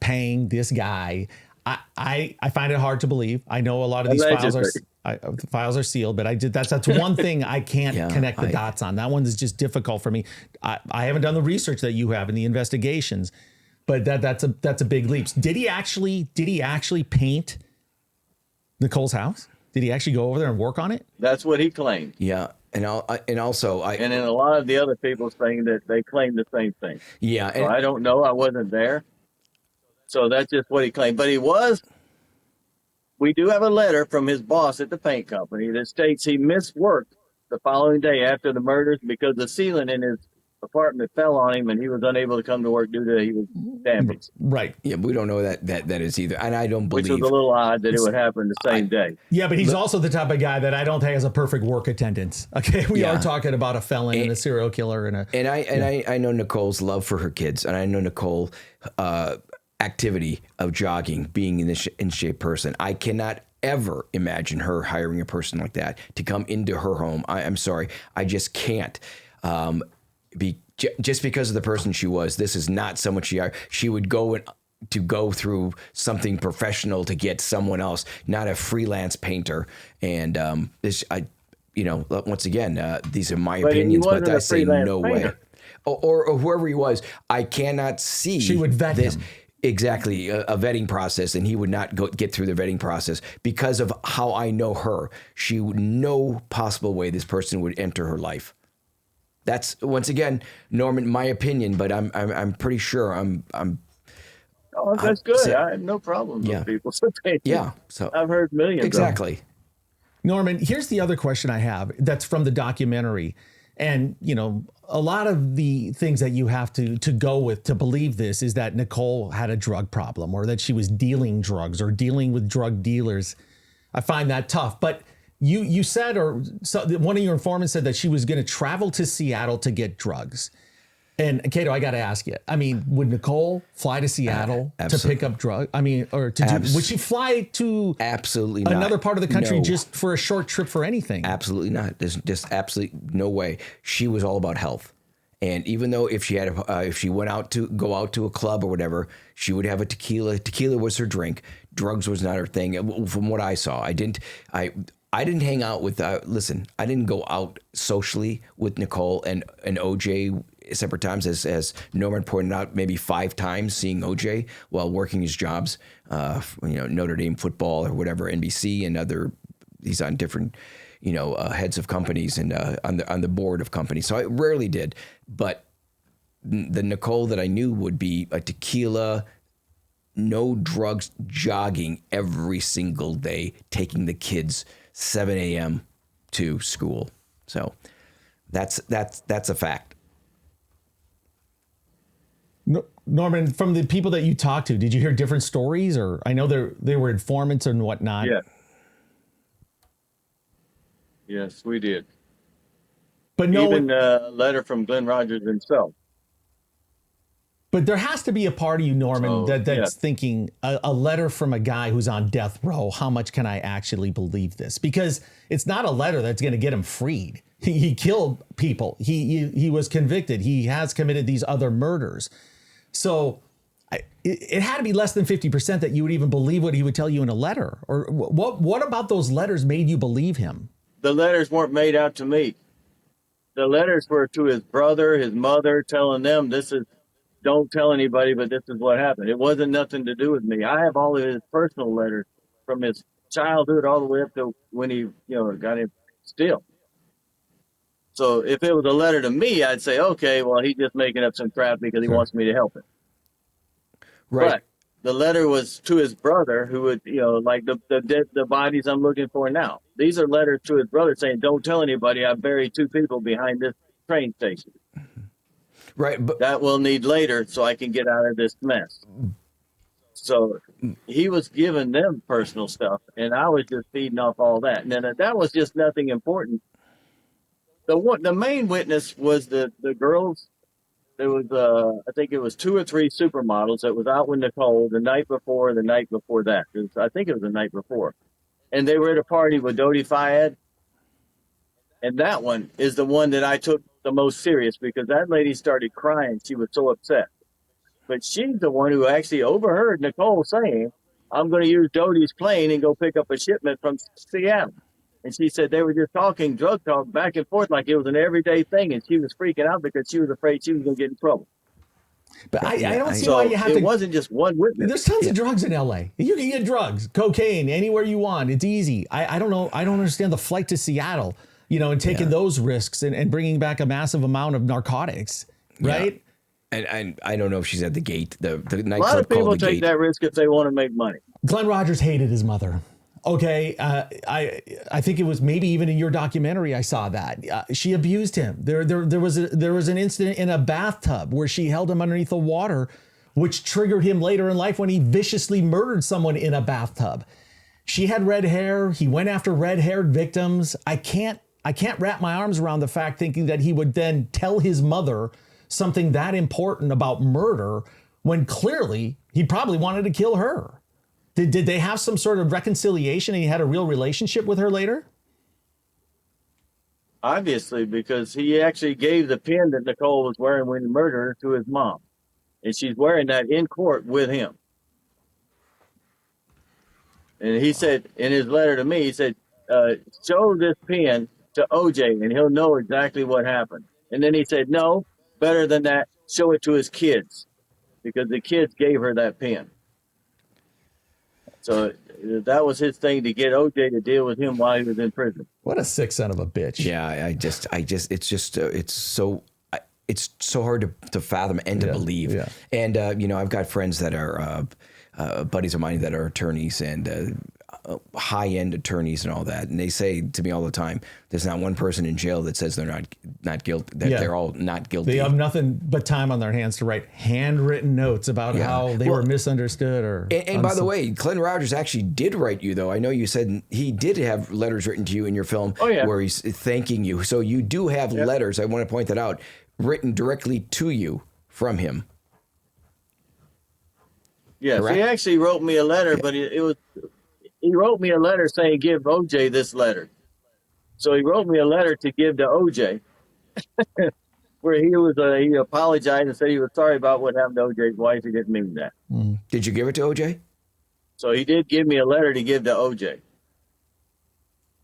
paying this guy. I find it hard to believe. I know a lot of these files are. The files are sealed, but that's one thing I can't connect the dots on. That one is just difficult for me. I haven't done the research that you have in the investigations, but that's a big leap. Did he actually paint Nicole's house? Did he actually go over there and work on it? That's what he claimed. Yeah. And also, and in a lot of the other people's thing that they claim the same thing. Yeah. So I don't know. I wasn't there. So that's just what he claimed. But we do have a letter from his boss at the paint company that states he missed work the following day after the murders because the ceiling in his apartment fell on him and he was unable to come to work due to he was damaged. Right. Yeah, we don't know that is either. And I don't believe. Which was a little odd that it would happen the same day. Yeah, but he's also the type of guy that I don't think has a perfect work attendance. Okay, we are talking about a felon and a serial killer I know Nicole's love for her kids, and I know Nicole activity of jogging, being in shape person. I cannot ever imagine her hiring a person like that to come into her home. I'm sorry, I just can't. Just because of the person she was, this is not someone she would go through something professional to get someone else, not a freelance painter. And once again, these are my opinions, but I say no way. Or whoever he was, I cannot see. She would vet him. Exactly, a vetting process, and he would not get through the vetting process because of how I know her. No possible way this person would enter her life. That's, once again, Norman, my opinion, but I'm pretty sure I'm. Oh, that's good. I have no problem with people. So I've heard millions. Exactly. Norman, here's the other question I have that's from the documentary. And, a lot of the things that you have to go with to believe this is that Nicole had a drug problem or that she was dealing drugs or dealing with drug dealers. I find that tough. But you said, one of your informants said that she was going to travel to Seattle to get drugs. And Kato, I got to ask you, would Nicole fly to Seattle to pick up drugs? Would she fly to absolutely another part of the country just for a short trip for anything? Absolutely not. There's just absolutely no way. She was all about health. And even though if she went out to a club or whatever, she would have a tequila. Tequila was her drink. Drugs was not her thing. From what I saw, I didn't hang out with. Listen, I didn't go out socially with Nicole and OJ separate times, as Norman pointed out, maybe 5 times seeing OJ while working his jobs. Notre Dame football or whatever, NBC and other. He's on different, heads of companies and on the board of companies. So I rarely did, but the Nicole that I knew would be a tequila, no drugs, jogging every single day, taking the kids 7 a.m. to school. So that's a fact. Norman, from the people that you talked to, did you hear different stories? Or I know they were informants and whatnot. Yeah. Yes, we did. But even a letter from Glen Rogers himself. But there has to be a part of you, Norman, that's thinking a letter from a guy who's on death row. How much can I actually believe this? Because it's not a letter that's going to get him freed. He killed people. He was convicted. He has committed these other murders. So it had to be less than 50% that you would even believe what he would tell you in a letter. Or what about those letters made you believe him? The letters weren't made out to me. The letters were to his brother, his mother, telling them don't tell anybody, but this is what happened. It wasn't nothing to do with me. I have all of his personal letters from his childhood all the way up to when he, got him still. So if it was a letter to me, I'd say, okay, well, he's just making up some crap because he wants me to help him. Right. But the letter was to his brother, who would, like the bodies I'm looking for now. These are letters to his brother saying, don't tell anybody I buried 2 people behind this train station. Right. But that will need later so I can get out of this mess. So he was giving them personal stuff, and I was just feeding off all that. And then that was just nothing important. The main witness was the girls. There was, I think it was 2 or 3 supermodels that was out with Nicole the night before, the night before that. I think it was the night before. And they were at a party with Dodi Fayed. And that one is the one that I took the most serious because that lady started crying. She was so upset. But she's the one who actually overheard Nicole saying, I'm going to use Dodi's plane and go pick up a shipment from Seattle. And she said they were just talking drug talk back and forth like it was an everyday thing. And she was freaking out because she was afraid she was going to get in trouble. But I don't see So why you have to. it wasn't just one witness. There's tons of drugs in LA. You can get drugs, cocaine, anywhere you want. It's easy. I don't know. I don't understand the flight to Seattle, and taking those risks and bringing back a massive amount of narcotics, right? Yeah. And I don't know if she's at the gate. The A nightclub lot of people called the take gate. that risk if they want to make money. Glen Rogers hated his mother. Okay, I think it was maybe even in your documentary I saw that she abused him. There was an incident in a bathtub where she held him underneath the water, which triggered him later in life when he viciously murdered someone in a bathtub. She had red hair. He went after red-haired victims. I can't wrap my arms around the fact thinking that he would then tell his mother something that important about murder when clearly he probably wanted to kill her. Did they have some sort of reconciliation and he had a real relationship with her later? Obviously, because he actually gave the pin that Nicole was wearing when he murdered her to his mom. And she's wearing that in court with him. And he said in his letter to me, he said, show this pin to OJ and he'll know exactly what happened. And then he said, no, better than that, show it to his kids because the kids gave her that pin. So that was his thing to get OJ to deal with him while he was in prison. What a sick son of a bitch. Yeah, it's so hard to fathom and to believe. Yeah. And I've got friends that are buddies of mine that are attorneys and high-end attorneys and all that, and they say to me all the time, "There's not one person in jail that says they're not guilty. That they're all not guilty. They have nothing but time on their hands to write handwritten notes about how they were misunderstood or." And by the way, Glen Rogers actually did write you, though. I know you said he did have letters written to you in your film where he's thanking you. So you do have letters. I want to point that out, written directly to you from him. Yes, he actually wrote me a letter, but he wrote me a letter saying, give OJ this letter. So he wrote me a letter to give to OJ where he apologized and said he was sorry about what happened to OJ's wife. He didn't mean that. Did you give it to OJ? So he did give me a letter to give to OJ.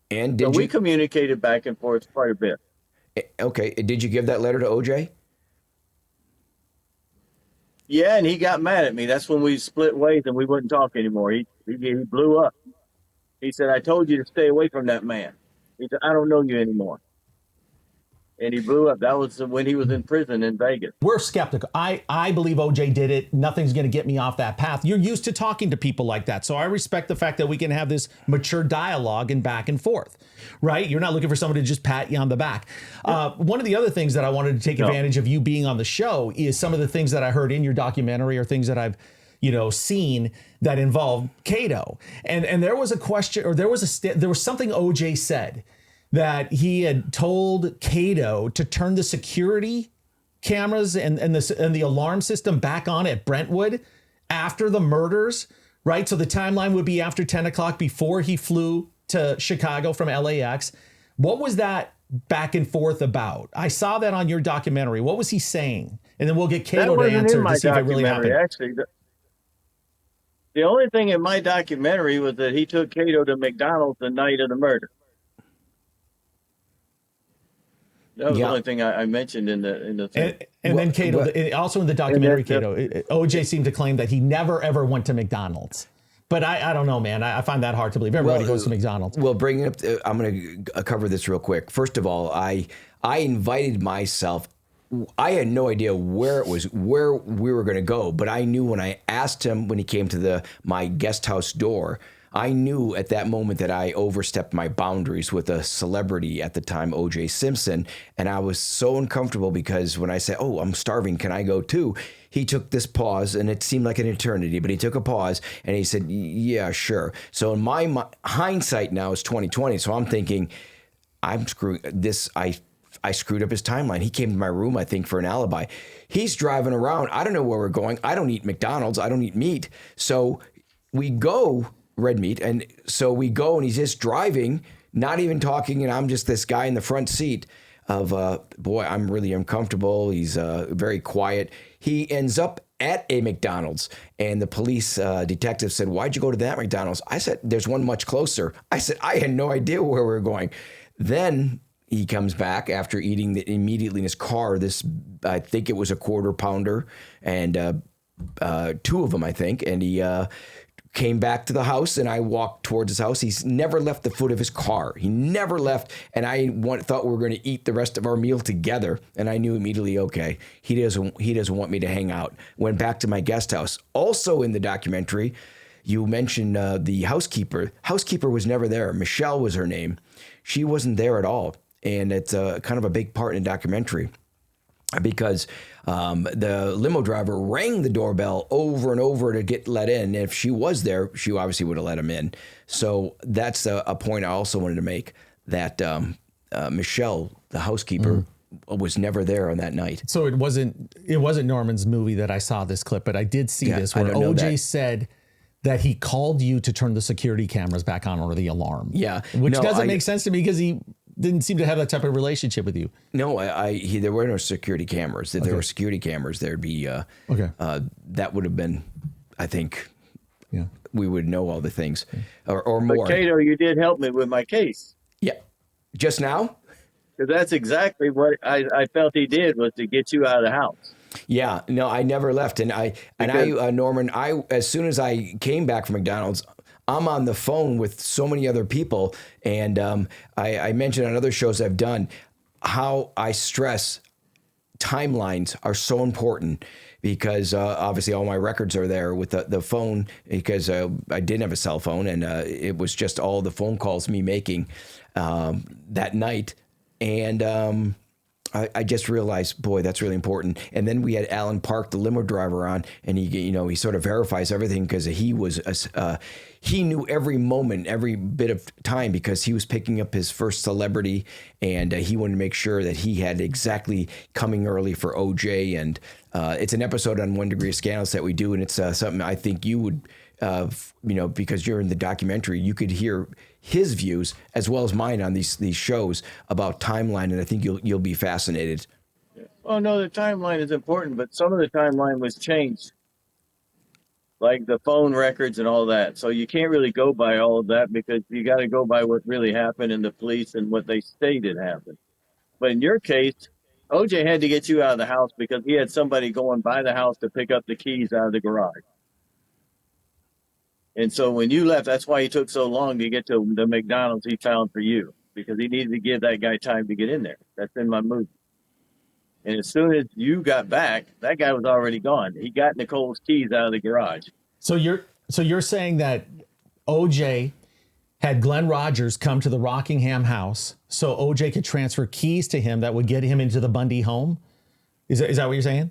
And we communicated back and forth quite a bit. Okay. Did you give that letter to OJ? Yeah, and he got mad at me. That's when we split ways and we wouldn't talk anymore. He blew up. He said, I told you to stay away from that man. He said, I don't know you anymore. And he blew up. That was when he was in prison in Vegas. We're skeptical. I believe OJ did it. Nothing's going to get me off that path. You're used to talking to people like that. So I respect the fact that we can have this mature dialogue and back and forth, right? You're not looking for someone to just pat you on the back. One of the other things that I wanted to take advantage of you being on the show is some of the things that I heard in your documentary or things that I've seen that involved Kato. And there was a question, or there was something OJ said that he had told Kato to turn the security cameras and the alarm system back on at Brentwood after the murders, right? So the timeline would be after 10 o'clock before he flew to Chicago from LAX. What was that back and forth about? I saw that on your documentary. What was he saying? And then we'll get Kato to answer to see if it really happened. Actually, the only thing in my documentary was that he took Kato to McDonald's the night of the murder. That was the only thing I mentioned in the thing. And then Kato, also in the documentary, Kato, OJ seemed to claim that he never, ever went to McDonald's. But I don't know, man. I find that hard to believe. Everybody goes to McDonald's. Well, bringing up, I'm going to cover this real quick. First of all, I invited myself. I had no idea where we were going to go, but I knew when I asked him when he came to my guest house door, I knew at that moment that I overstepped my boundaries with a celebrity at the time, O.J. Simpson, and I was so uncomfortable because when I said, "Oh, I'm starving, can I go too?" he took this pause, and it seemed like an eternity, but he took a pause, and he said, "Yeah, sure." So in my hindsight now is 2020, so I'm thinking, I'm screwing this. I screwed up his timeline. He came to my room, I think, for an alibi. He's driving around. I don't know where we're going. I don't eat McDonald's. I don't eat meat. So we go. Red meat. And so we go and he's just driving, not even talking. And I'm just this guy in the front seat of, boy, I'm really uncomfortable. He's very quiet. He ends up at a McDonald's, and the police detective said, "Why'd you go to that McDonald's?" I said, "There's one much closer." I said, "I had no idea where we were going." Then he comes back after eating immediately in his car. I think it was a quarter pounder and 2 of them, I think. And he came back to the house, and I walked towards his house. He's never left the foot of his car. He never left. And I thought we were going to eat the rest of our meal together. And I knew immediately, okay, he doesn't want me to hang out. Went back to my guest house. Also in the documentary, you mentioned the housekeeper. Housekeeper was never there. Michelle was her name. She wasn't there at all. And it's kind of a big part in the documentary, because the limo driver rang the doorbell over and over to get let in. If she was there, she obviously would have let him in. So that's a point I also wanted to make, that Michelle, the housekeeper, was never there on that night. So it wasn't Norman's movie that I saw this clip, but I did see this where OJ said that he called you to turn the security cameras back on, or the alarm. Yeah. Which doesn't make sense to me, because he didn't seem to have that type of relationship with you. No, there were no security cameras. If there were security cameras, there'd be, that would have been, I think, we would know all the things or more. But Kato, you did help me with my case. Yeah. Just now? Because that's exactly what I felt he did, was to get you out of the house. Yeah, no, I never left. And Norman, as soon as I came back from McDonald's, I'm on the phone with so many other people. And I mentioned on other shows I've done how I stress timelines are so important, because obviously all my records are there with the phone, because I didn't have a cell phone, and it was just all the phone calls me making that night. And I just realized, boy, that's really important. And then we had Alan Park, the limo driver, on, and he sort of verifies everything, because he knew every moment, every bit of time, because he was picking up his first celebrity, and he wanted to make sure that he had exactly coming early for OJ. And it's an episode on One Degree of Scandalous that we do, and it's something I think you would, because you're in the documentary, you could hear his views as well as mine on these shows about timeline, and I think you'll be fascinated. Oh no, the timeline is important, but some of the timeline was changed, like the phone records and all that. So you can't really go by all of that, because you got to go by what really happened in the police and what they stated happened. But in your case, OJ had to get you out of the house because he had somebody going by the house to pick up the keys out of the garage. And so when you left, that's why he took so long to get to the McDonald's he found for you, because he needed to give that guy time to get in there. That's in my movie. And as soon as you got back, that guy was already gone. He got Nicole's keys out of the garage. So you're saying that OJ had Glen Rogers come to the Rockingham house so OJ could transfer keys to him that would get him into the Bundy home? Is that what you're saying?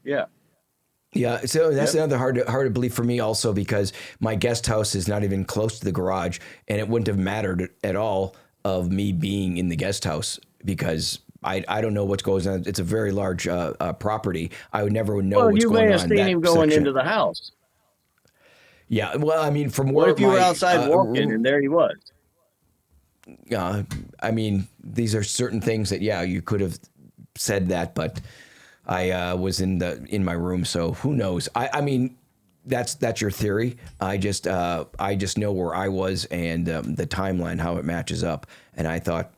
Yeah. Yeah, so that's another hard to believe for me also, because my guest house is not even close to the garage, and it wouldn't have mattered at all of me being in the guest house, because I don't know what goes on. It's a very large property. I would never know what's going on. Well, you may have seen him going into the house. Yeah, well, I mean, from what where if you were outside walking and there he was? I mean, these are certain things that, you could have said that, but I was in my room, so who knows? I mean, that's your theory. I just know where I was, and the timeline, how it matches up. And I thought,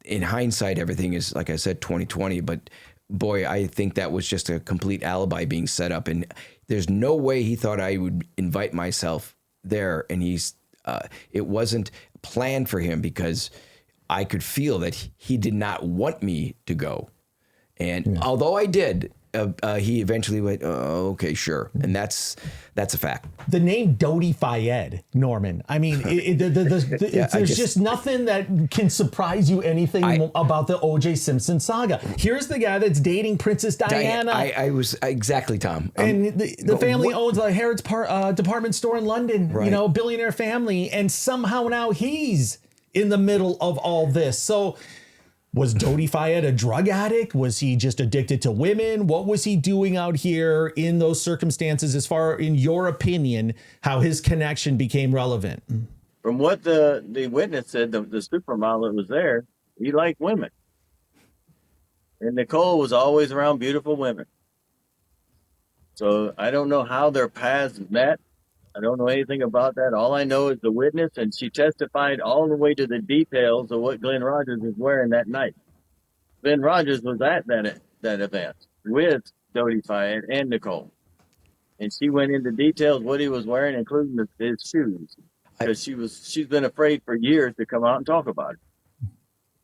in hindsight, everything is, like I said, 2020. But boy, I think that was just a complete alibi being set up, and there's no way he thought I would invite myself there. And it wasn't planned for him, because I could feel that he did not want me to go. And although I did, he eventually went, "Oh, okay, sure." And that's a fact. The name Dodi Fayed, Norman. I mean, there's just nothing that can surprise you anything about the O.J. Simpson saga. Here's the guy that's dating Princess Diana. I was exactly, Tom. And the family owns the Harrods department store in London, right. Billionaire family. And somehow now he's in the middle of all this. So was Dodi Fayed a drug addict? Was he just addicted to women? What was he doing out here in those circumstances, as far, in your opinion, how his connection became relevant? From what the witness said, the supermodel that was there, he liked women. And Nicole was always around beautiful women. So I don't know how their paths met. I don't know anything about that. All I know is the witness, and she testified all the way to the details of what Glen Rogers was wearing that night. Glen Rogers was at that event with Dodie Fayed and Nicole, and she went into details what he was wearing, including his shoes, because she's been afraid for years to come out and talk about it.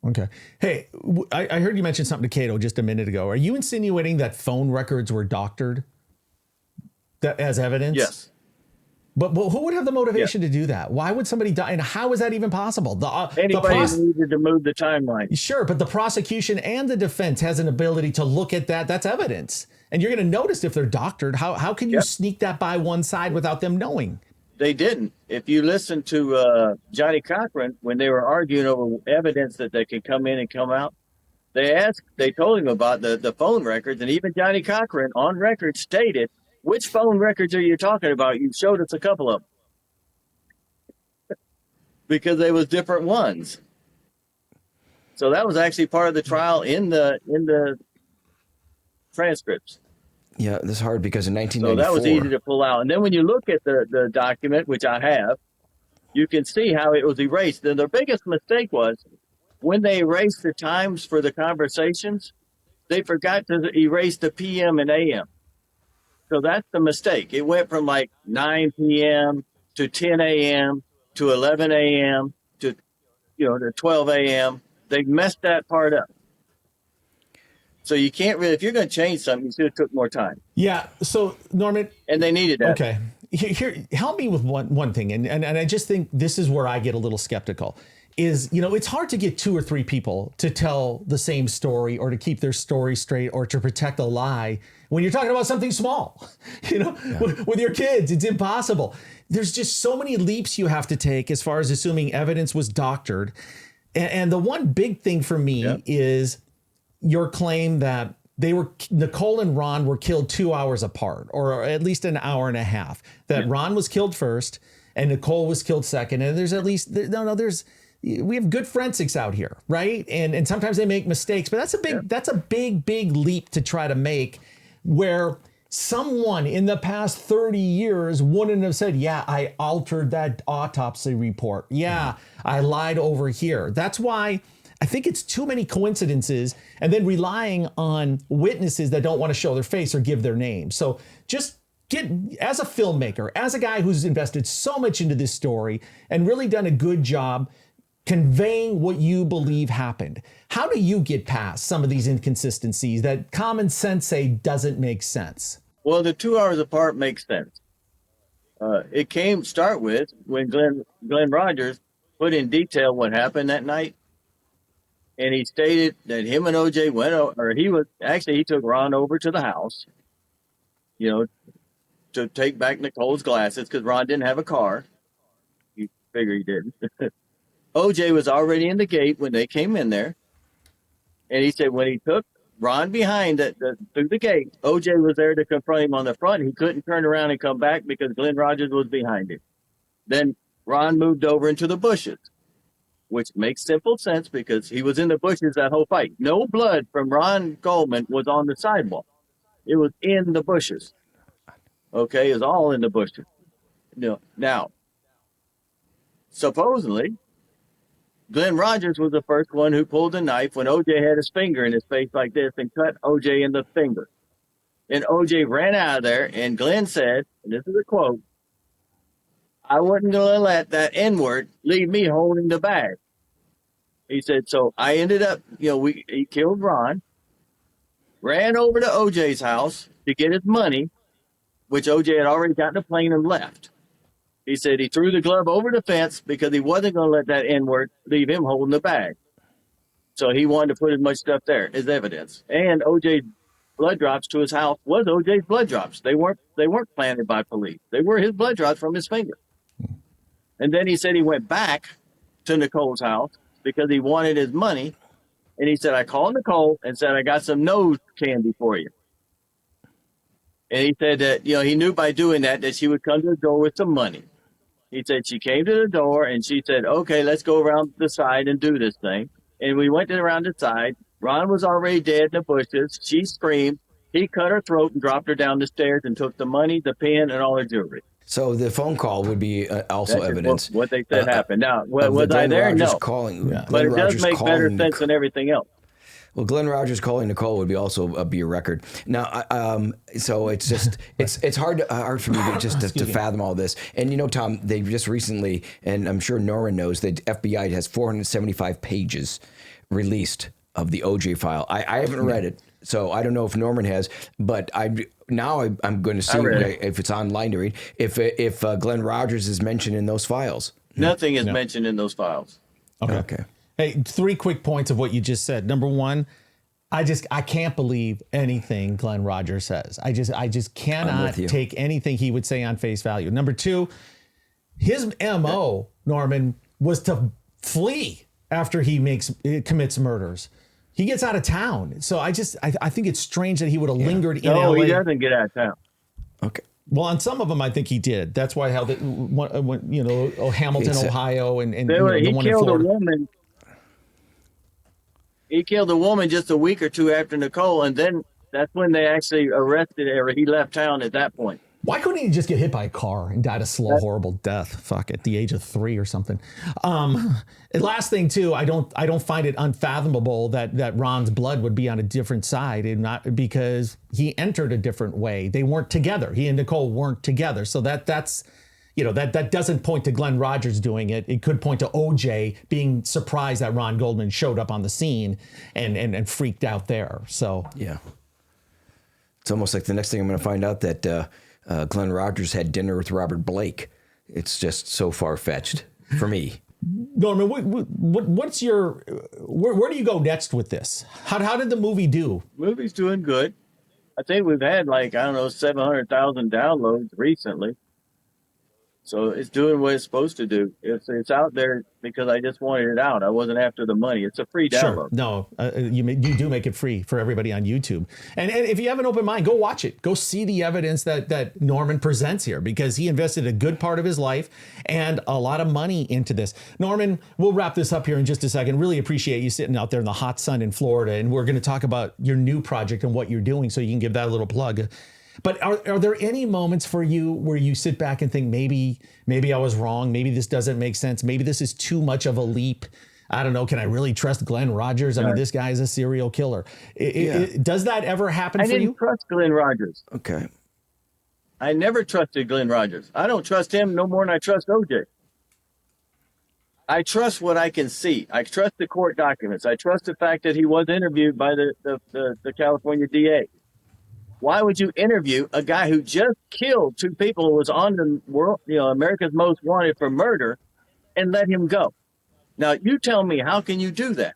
Okay. Hey, I heard you mention something to Kato just a minute ago. Are you insinuating that phone records were doctored as evidence? Yes. But who would have the motivation to do that? Why would somebody die? And how is that even possible? Anybody needed to move the timeline. Sure, but the prosecution and the defense has an ability to look at that. That's evidence. And you're going to notice if they're doctored. How can you sneak that by one side without them knowing? They didn't. If you listen to Johnny Cochran, when they were arguing over evidence that they could come in and come out, they told him about the phone records, and even Johnny Cochran on record stated, which phone records are you talking about? You showed us a couple of them. Because they was different ones. So that was actually part of the trial in the transcripts. Yeah, this is hard because in 1994. So that was easy to pull out. And then when you look at the document, which I have, you can see how it was erased. And the biggest mistake was when they erased the times for the conversations, they forgot to erase the PM and AM. So that's the mistake. It went from like 9 p.m. to 10 a.m. to 11 a.m. to 12 a.m. They messed that part up. So you can't really, if you're going to change something, you should have took more time. Yeah. So Norman, and they needed that. Okay. Here, help me with one thing, and I just think this is where I get a little skeptical. Is it's hard to get 2 or 3 people to tell the same story or to keep their story straight or to protect a lie when you're talking about something small. With your kids, it's impossible. There's just so many leaps you have to take as far as assuming evidence was doctored. And the one big thing for me is your claim that Nicole and Ron were killed 2 hours apart, or at least an hour and a half. That Ron was killed first and Nicole was killed second. And there's at least we have good forensics out here, right? And sometimes they make mistakes, but that's a big leap to try to make, where someone in the past 30 years wouldn't have said, yeah, I altered that autopsy report. Yeah, I lied over here. That's why I think it's too many coincidences and then relying on witnesses that don't want to show their face or give their name. So just as a filmmaker, as a guy who's invested so much into this story and really done a good job conveying what you believe happened, how do you get past some of these inconsistencies that common sense say doesn't make sense? Well, the 2 hours apart makes sense. It start with when Glen Rogers put in detail what happened that night. And he stated that him and OJ he took Ron over to the house, to take back Nicole's glasses because Ron didn't have a car. You figure he didn't. OJ was already in the gate when they came in there. And he said when he took Ron behind through the gate, OJ was there to confront him on the front. He couldn't turn around and come back because Glen Rogers was behind him. Then Ron moved over into the bushes, which makes simple sense because he was in the bushes that whole fight. No blood from Ron Goldman was on the sidewalk. It was in the bushes. Okay, it was all in the bushes. Now, supposedly, Glen Rogers was the first one who pulled the knife when OJ had his finger in his face like this and cut OJ in the finger. And OJ ran out of there, and Glen said, and this is a quote, "I wasn't going to let that N-word leave me holding the bag." He said, so I ended up, he killed Ron, ran over to OJ's house to get his money, which OJ had already gotten a plane and left. He said he threw the glove over the fence because he wasn't going to let that N-word leave him holding the bag. So he wanted to put as much stuff there as evidence. And OJ's blood drops to his house was OJ's blood drops. They weren't planted by police. They were his blood drops from his finger. And then he said he went back to Nicole's house because he wanted his money. And he said, I called Nicole and said, I got some nose candy for you. And he said that, he knew by doing that she would come to the door with some money. He said she came to the door and she said, okay, let's go around the side and do this thing. And we went around the side. Ron was already dead in the bushes. She screamed. He cut her throat and dropped her down the stairs and took the money, the pen, and all her jewelry. So the phone call would be also That's evidence. what they said happened. Now, of was the I Glen there? Rogers No. calling. Yeah. But Glen it does Rogers make better calling sense than everything else. Well, Glen Rogers calling Nicole would be also be a record. Now, so it's just it's hard for me to fathom all this. And you know, Tom, they just recently, and I'm sure Norman knows, that FBI has 475 pages released of the OJ file. I haven't read it, so I don't know if Norman has. But I'm going to see if it's online to read if Glen Rogers is mentioned in those files. Nothing is mentioned in those files. Okay. Hey, 3 quick points of what you just said. Number one, I can't believe anything Glen Rogers says. I just cannot take anything he would say on face value. Number two, his MO, Norman, was to flee after he commits murders. He gets out of town. So I think it's strange that he would have lingered in LA. No, he doesn't get out of town. Okay. Well, on some of them, I think he did. That's why Hamilton, Ohio, and the one in Florida. He killed a woman just a week or two after Nicole, and then that's when they actually arrested her. He left town at that point. Why couldn't he just get hit by a car and died a slow, horrible death? Fuck, at the age of 3 or something. And last thing too, I don't find it unfathomable that Ron's blood would be on a different side, and not because he entered a different way. They weren't together. He and Nicole weren't together. So that's that doesn't point to Glen Rogers doing it. It could point to OJ being surprised that Ron Goldman showed up on the scene and freaked out there. So yeah, it's almost like the next thing I'm going to find out that Glen Rogers had dinner with Robert Blake. It's just so far-fetched for me. Norman, what's your where do you go next with this? How did the movie do? Movie's doing good. I think we've had 700,000 downloads recently. So it's doing what it's supposed to do. It's out there because I just wanted it out. I wasn't after the money. It's a free download. Sure. No, you do make it free for everybody on YouTube. And if you have an open mind, go watch it. Go see the evidence that Norman presents here, because he invested a good part of his life and a lot of money into this. Norman, we'll wrap this up here in just a second. Really appreciate you sitting out there in the hot sun in Florida. And we're going to talk about your new project and what you're doing, so you can give that a little plug. But are there any moments for you where you sit back and think, maybe I was wrong, maybe this doesn't make sense, maybe this is too much of a leap? I don't know. Can I really trust Glen Rogers? I mean, this guy is a serial killer. Does that ever happen for you? I didn't trust Glen Rogers. Okay. I never trusted Glen Rogers. I don't trust him no more than I trust OJ. I trust what I can see. I trust the court documents. I trust the fact that he was interviewed by the California DA. Why would you interview a guy who just killed 2 people, who was on the world, America's Most Wanted for murder, and let him go? Now, you tell me, how can you do that?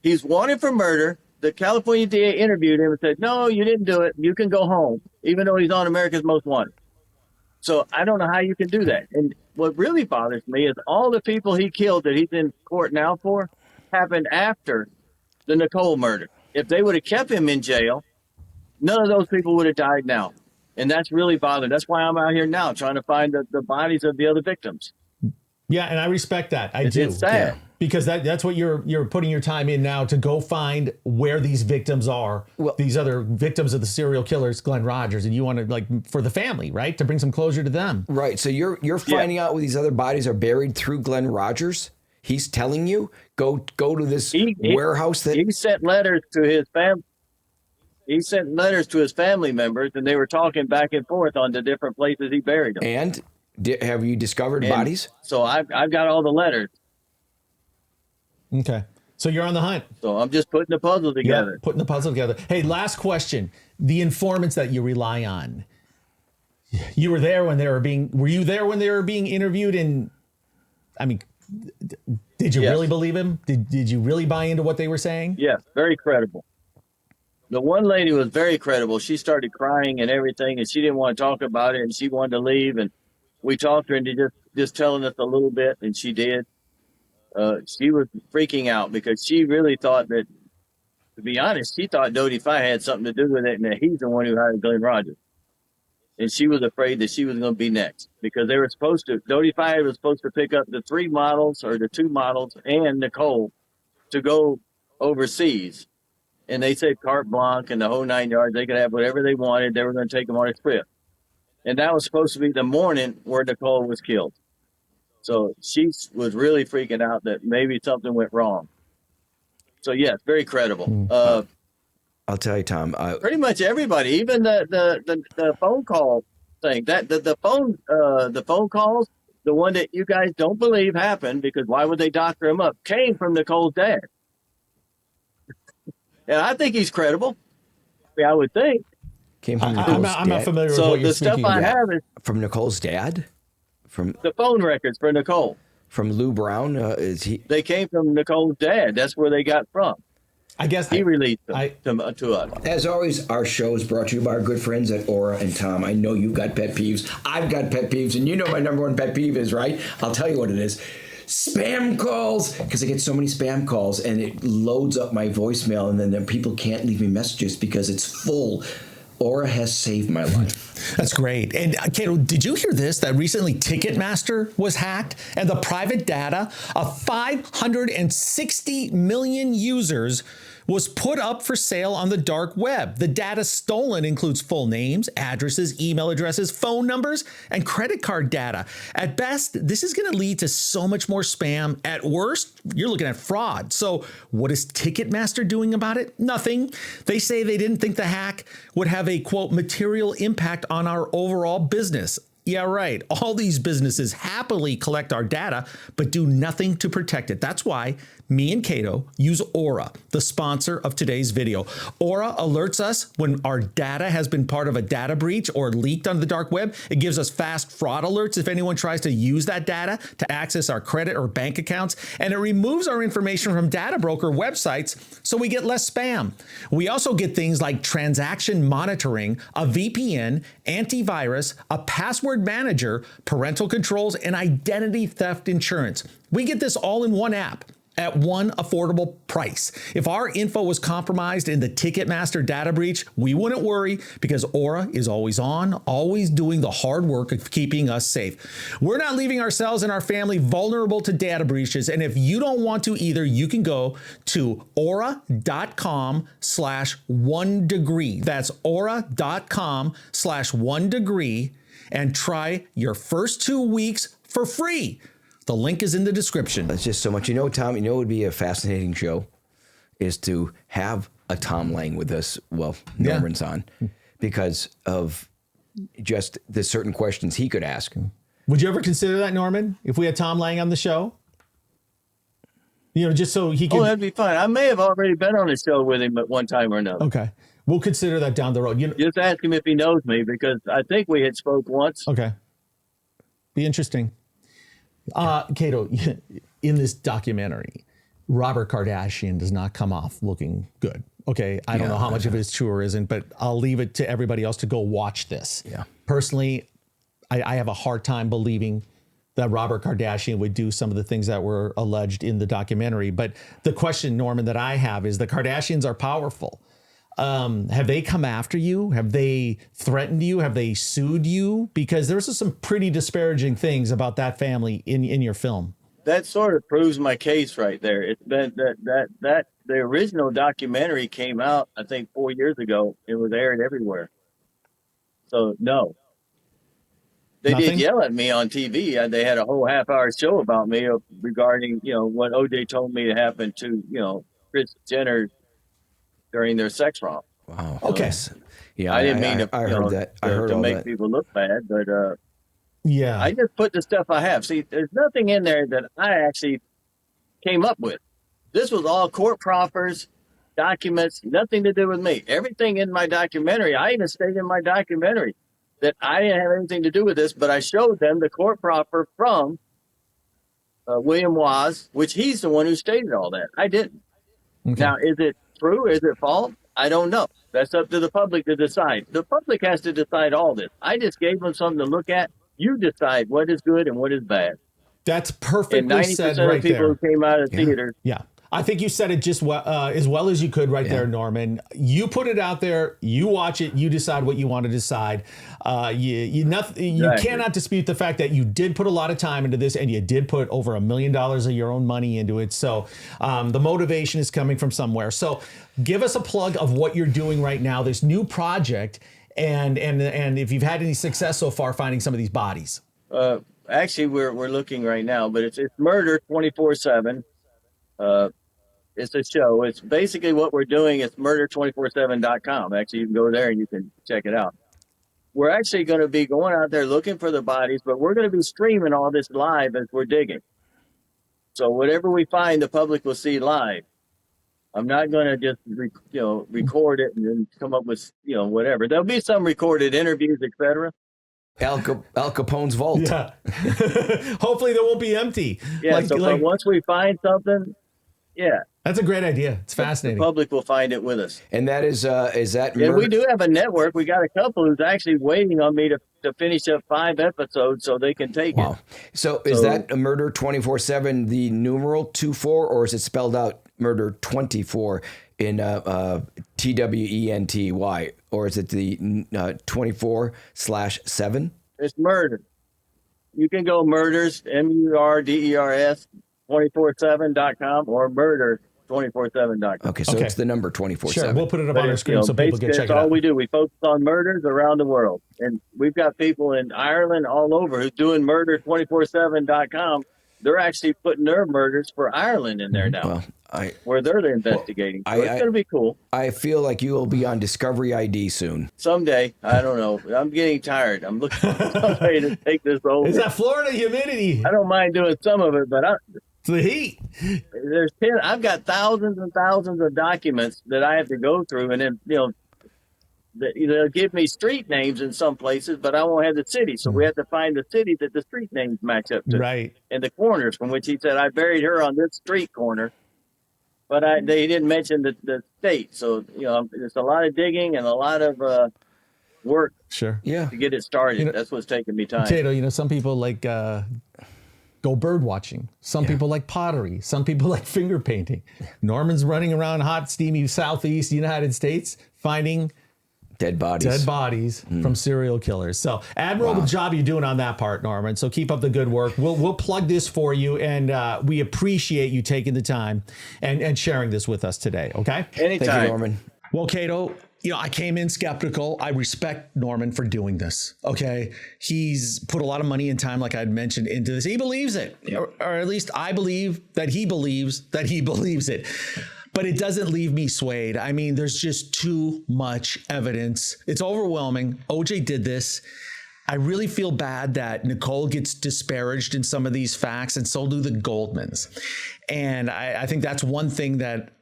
He's wanted for murder. The California DA interviewed him and said, no, you didn't do it. You can go home, even though he's on America's Most Wanted. So I don't know how you can do that. And what really bothers me is all the people he killed that he's in court now for happened after the Nicole murder. If they would have kept him in jail, none of those people would have died now. And that's really bothering. That's why I'm out here now trying to find the bodies of the other victims. Yeah, and I respect that. I do. It's sad. Yeah. Because that's what you're putting your time in now, to go find where these victims are, these other victims of the serial killers, Glen Rogers, and you want to, for the family, right? To bring some closure to them. Right. So you're finding out where these other bodies are buried through Glen Rogers? He's telling you, go to this warehouse that he sent letters to his family. He sent letters to his family members, and they were talking back and forth on the different places he buried them. And have you discovered bodies? So I've got all the letters. Okay. So you're on the hunt. So I'm just putting the puzzle together. Yeah, putting the puzzle together. Hey, last question. The informants that you rely on. You were there when they were being interviewed? And I mean, did you really believe him? Did you really buy into what they were saying? Yes, very credible. The one lady was very credible. She started crying and everything, and she didn't want to talk about it, and she wanted to leave. And we talked to her, and just telling us a little bit, and she did. She was freaking out because she really thought that, to be honest, she thought Dodie Fye had something to do with it, and that he's the one who hired Glen Rogers. And she was afraid that she was going to be next, because they were supposed to, Dodie Fye was supposed to pick up the 2 models and Nicole to go overseas. and they said carte blanche and the whole 9 yards. They could have whatever they wanted. They were going to take them on a trip. And that was supposed to be the morning where Nicole was killed. So she was really freaking out that maybe something went wrong. So, yes, very credible. I'll tell you, Tom. Pretty much everybody, even the phone call thing, that the phone calls, the one that you guys don't believe happened, because why would they doctor him up, came from Nicole's dad. And I think he's credible. I would think. Came from I'm not familiar with what you're speaking stuff I have is from Nicole's dad? From the phone records for Nicole. From Lou Brown? Is he? They came from Nicole's dad. That's where they got from. I guess he released them to us. As always, our show is brought to you by our good friends at Aura and Tom. I know you've got pet peeves. I've got pet peeves, and you know my number one pet peeve is, right? I'll tell you what it is. Spam calls, because I get so many spam calls, and it loads up my voicemail, and then people can't leave me messages because it's full. Aura has saved my life. That's great. And Kato, did you hear this? That recently Ticketmaster was hacked, and the private data of 560 million users was put up for sale on the dark web. The data stolen includes full names, addresses, email addresses, phone numbers, and credit card data. At best, this is going to lead to so much more spam. At worst, you're looking at fraud. So what is Ticketmaster doing about it? Nothing. They say they didn't think the hack would have a, quote, material impact on our overall business. Yeah, right. All these businesses happily collect our data, but do nothing to protect it. That's why me and Kato use Aura, the sponsor of today's video. Aura alerts us when our data has been part of a data breach or leaked on the dark web. It gives us fast fraud alerts if anyone tries to use that data to access our credit or bank accounts. And it removes our information from data broker websites so we get less spam. We also get things like transaction monitoring, a VPN, antivirus, a password manager, parental controls, and identity theft insurance. We get this all in one app at one affordable price. If our info was compromised in the Ticketmaster data breach, we wouldn't worry because Aura is always on, always doing the hard work of keeping us safe. We're not leaving ourselves and our family vulnerable to data breaches. And if you don't want to either, you can go to aura.com/one degree. That's aura.com/one degree and try your first 2 weeks for free. The link is in the description. That's just so much. You know, Tom, what would be a fascinating show is to have a Tom Lang with us. Well, Norman's on because of just the certain questions he could ask. Would you ever consider that, Norman, if we had Tom Lang on the show? You know, just so he could. Oh, that'd be fine. I may have already been on the show with him at one time or another. Okay. We'll consider that down the road. You know, just ask him if he knows me, because I think we had spoke once. Okay. Be interesting. Kato, in this documentary, Robert Kardashian does not come off looking good. Okay. I don't know how much of it is true or isn't, but I'll leave it to everybody else to go watch this. Yeah. Personally, I have a hard time believing that Robert Kardashian would do some of the things that were alleged in the documentary. But the question, Norman, that I have is the Kardashians are powerful. Have they come after you? Have they threatened you? Have they sued you? Because there's some pretty disparaging things about that family in your film. That sort of proves my case right there. It's been that the original documentary came out, I think 4 years ago. It was aired everywhere. So no, they did yell at me on TV. They had a whole half-hour show about me regarding, what OJ told me to happen to, Kris Jenner during their sex romp. Wow. Okay. Yeah, I didn't mean to. I heard that. I heard to all make that. people look bad, but yeah, I just put the stuff I have. See, there's nothing in there that I actually came up with. This was all court proffers, documents, nothing to do with me. Everything in my documentary, I even stated in my documentary that I didn't have anything to do with this, but I showed them the court proffer from William Waz, which he's the one who stated all that. I didn't. Okay. Now, is it true? Is it false? I don't know. That's up to the public to decide. The public has to decide all this. I just gave them something to look at. You decide what is good and what is bad. That's perfectly and 90% said of right people there. who came out of the theater. Yeah. I think you said it just as well as you could right there, Norman. You put it out there, you watch it, you decide what you want to decide. You cannot dispute the fact that you did put a lot of time into this, and you did put over $1 million of your own money into it. So the motivation is coming from somewhere. So give us a plug of what you're doing right now, this new project, and if you've had any success so far finding some of these bodies. Actually, we're looking right now, but it's Murder 24/7. It's a show. It's basically what we're doing. It's murder247.com. Actually, you can go there and you can check it out. We're actually going to be going out there looking for the bodies, but we're going to be streaming all this live as we're digging. So whatever we find, the public will see live. I'm not going to just record it and then come up with whatever. There'll be some recorded interviews, etc. Al Capone's vault. Yeah. Hopefully they won't be empty. Yeah. But once we find something, that's a great idea. It's fascinating. The public will find it with us. And that is that. Yeah, we do have a network. We got a couple who's actually waiting on me to finish up 5 episodes so they can take it. So is that a Murder 24/7 the numeral 24, or is it spelled out Murder 24 in TWENTY, or is it the 24/7? It's Murder. You can go Murders, MURDERS 247.com or murder247.com. Okay, so it's the number 24/7. Sure, we'll put it up on our screen so people can check it out. That's all we do. We focus on murders around the world. And we've got people in Ireland all over who's doing murder247.com. They're actually putting their murders for Ireland in there now, where they're investigating. So it's going to be cool. I feel like you will be on Discovery ID soon. Someday. I don't know. I'm getting tired. I'm looking for somebody to take this over. It's that Florida humidity. I don't mind doing some of it, but it's the heat. There's 10. I've got thousands and thousands of documents that I have to go through, and then they'll give me street names in some places, but I won't have the city. So we have to find the city that the street names match up to. Right. And the corners from which he said, I buried her on this street corner, but they didn't mention the state. So, there's a lot of digging and a lot of work to get it started. That's what's taking me time. Kato, some people like go bird watching. Some people like pottery. Some people like finger painting. Norman's running around hot, steamy southeast United States finding dead bodies from serial killers. So admirable job you're doing on that part, Norman. So keep up the good work. We'll plug this for you, and we appreciate you taking the time and sharing this with us today. Okay? Anytime. Thank you, Norman. Well, Kato, I came in skeptical. I respect Norman for doing this. Okay. He's put a lot of money and time, like I'd mentioned, into this. He believes it, or at least I believe that he believes it. But it doesn't leave me swayed. I mean, there's just too much evidence. It's overwhelming. OJ did this. I really feel bad that Nicole gets disparaged in some of these facts, and so do the Goldmans. And I think that's one thing that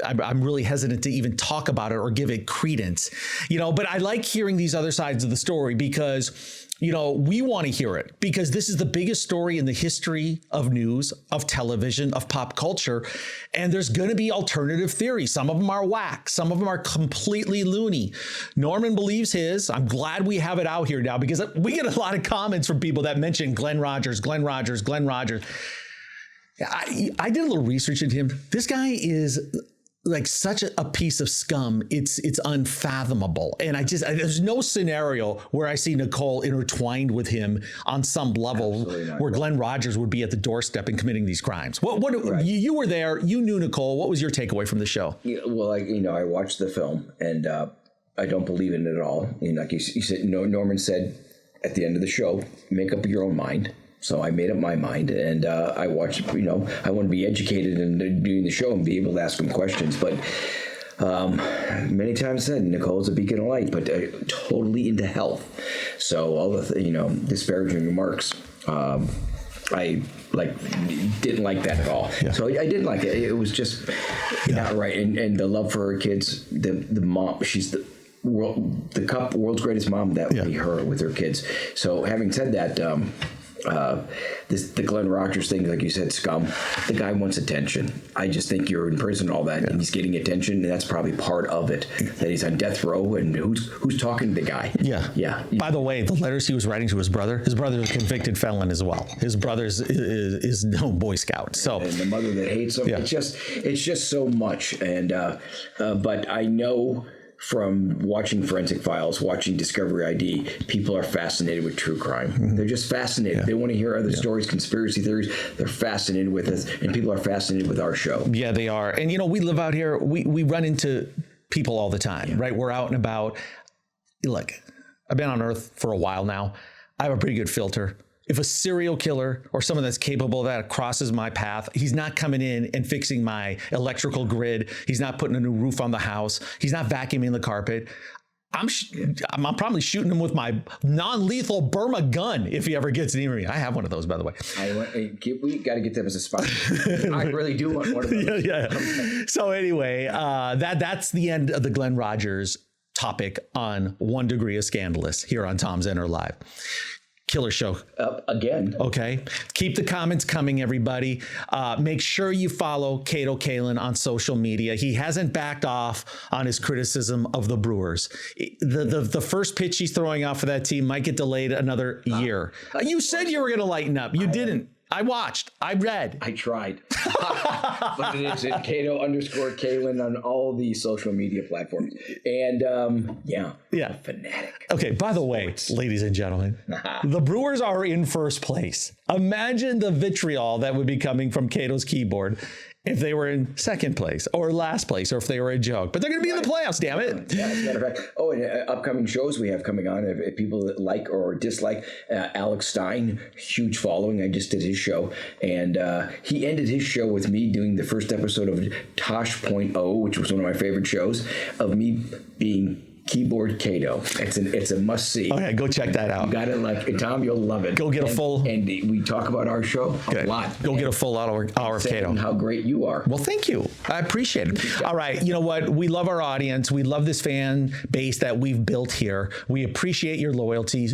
I'm really hesitant to even talk about it or give it credence, but I like hearing these other sides of the story because, we want to hear it because this is the biggest story in the history of news, of television, of pop culture. And there's going to be alternative theories. Some of them are whack. Some of them are completely loony. Norman believes his. I'm glad we have it out here now because we get a lot of comments from people that mention Glen Rogers. I did a little research into him. This guy is like such a piece of scum. It's unfathomable. And there's no scenario where I see Nicole intertwined with him on some level where Glen Rogers would be at the doorstep and committing these crimes. You were there, you knew Nicole. What was your takeaway from the show? Yeah, well, I watched the film and I don't believe in it at all. Like he said, Norman said at the end of the show, make up your own mind. So I made up my mind, and I watched. I want to be educated in doing the show and be able to ask him questions. But many times said Nicole's a beacon of light, but totally into health. So all the disparaging remarks, I didn't like that at all. Yeah. So I didn't like it. It was just not right. And the love for her kids, the mom, she's the world's greatest mom. That would be her with her kids. So having said that. the Glen Rogers thing, like you said, scum. The guy wants attention. I just think you're in prison, all that, and he's getting attention, and that's probably part of it. That he's on death row, and who's talking to the guy? Yeah. By the way, the letters he was writing to his brother is a convicted felon as well. His brother is no Boy Scout. So and the mother that hates him. It's just so much. And but I know from watching Forensic Files, watching Discovery ID, people are fascinated with true crime. Mm-hmm. They're just fascinated. They want to hear other stories, conspiracy theories. They're fascinated with us, and people are fascinated with our show. Yeah, they are. And, we live out here. We run into people all the time, right? We're out and about. Look, I've been on Earth for a while now. I have a pretty good filter. If a serial killer or someone that's capable of that crosses my path, he's not coming in and fixing my electrical grid. He's not putting a new roof on the house. He's not vacuuming the carpet. I'm probably shooting him with my non-lethal Burma gun if he ever gets near me. I have one of those, by the way. We got to get them as a sponsor. I really do want one of those. Yeah. So anyway, that's the end of the Glen Rogers topic on One Degree of Scandalous here on Tom Zenner Live. Killer show. Again. Okay. Keep the comments coming, everybody. Make sure you follow Kato Kaelin on social media. He hasn't backed off on his criticism of the Brewers. The first pitch he's throwing out for that team might get delayed another year. You said you were going to lighten up. You didn't. I watched. I read. I tried. But it is at Kato_Kaelin on all the social media platforms. And fanatic. Okay, by the way, ladies and gentlemen, the Brewers are in first place. Imagine the vitriol that would be coming from Cato's keyboard if they were in second place or last place, or if they were a joke. But they're going to be in the playoffs, damn it. Yeah, as a matter of fact. Oh, and upcoming shows we have coming on, if people that like or dislike Alex Stein, huge following. I just did his show. And he ended his show with me doing the first episode of Tosh.0, which was one of my favorite shows, of me being Keyboard Kato. It's a must see. Okay, go check that out. You got it, Tom, you'll love it. Go get a full. And we talk about our show a lot. Go get a full hour of Kato. How great you are. Well, thank you. I appreciate it. All right. You know what? We love our audience. We love this fan base that we've built here. We appreciate your loyalty.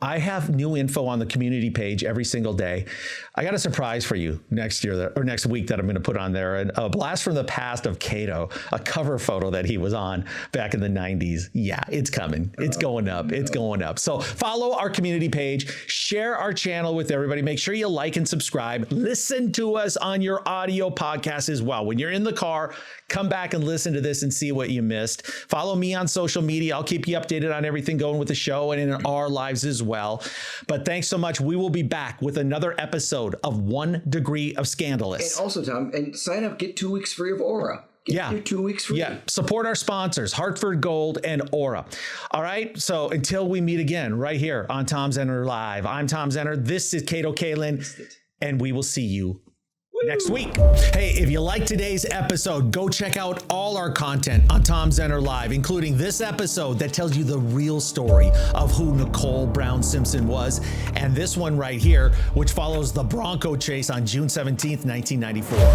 I have new info on the community page every single day. I got a surprise for you next week that I'm going to put on there. And a blast from the past of Kato, a cover photo that he was on back in the 90s. Yeah, it's coming. It's going up. It's going up. So follow our community page, share our channel with everybody. Make sure you like and subscribe. Listen to us on your audio podcast as well. When you're in the car, come back and listen to this and see what you missed. Follow me on social media. I'll keep you updated on everything going with the show and in our lives as well. But thanks so much. We will be back with another episode of One Degree of Scandalous. And also, Tom, and sign up, get 2 weeks free of Aura. Get 2 weeks free. Yeah. Support our sponsors, Hartford Gold and Aura. All right. So until we meet again right here on Tom Zenner Live, I'm Tom Zenner. This is Kato Kaelin, and we will see you next week. Hey, if you like today's episode, go check out all our content on Tom Zenner Live, including this episode that tells you the real story of who Nicole Brown Simpson was, and this one right here, which follows the Bronco chase on June 17th, 1994.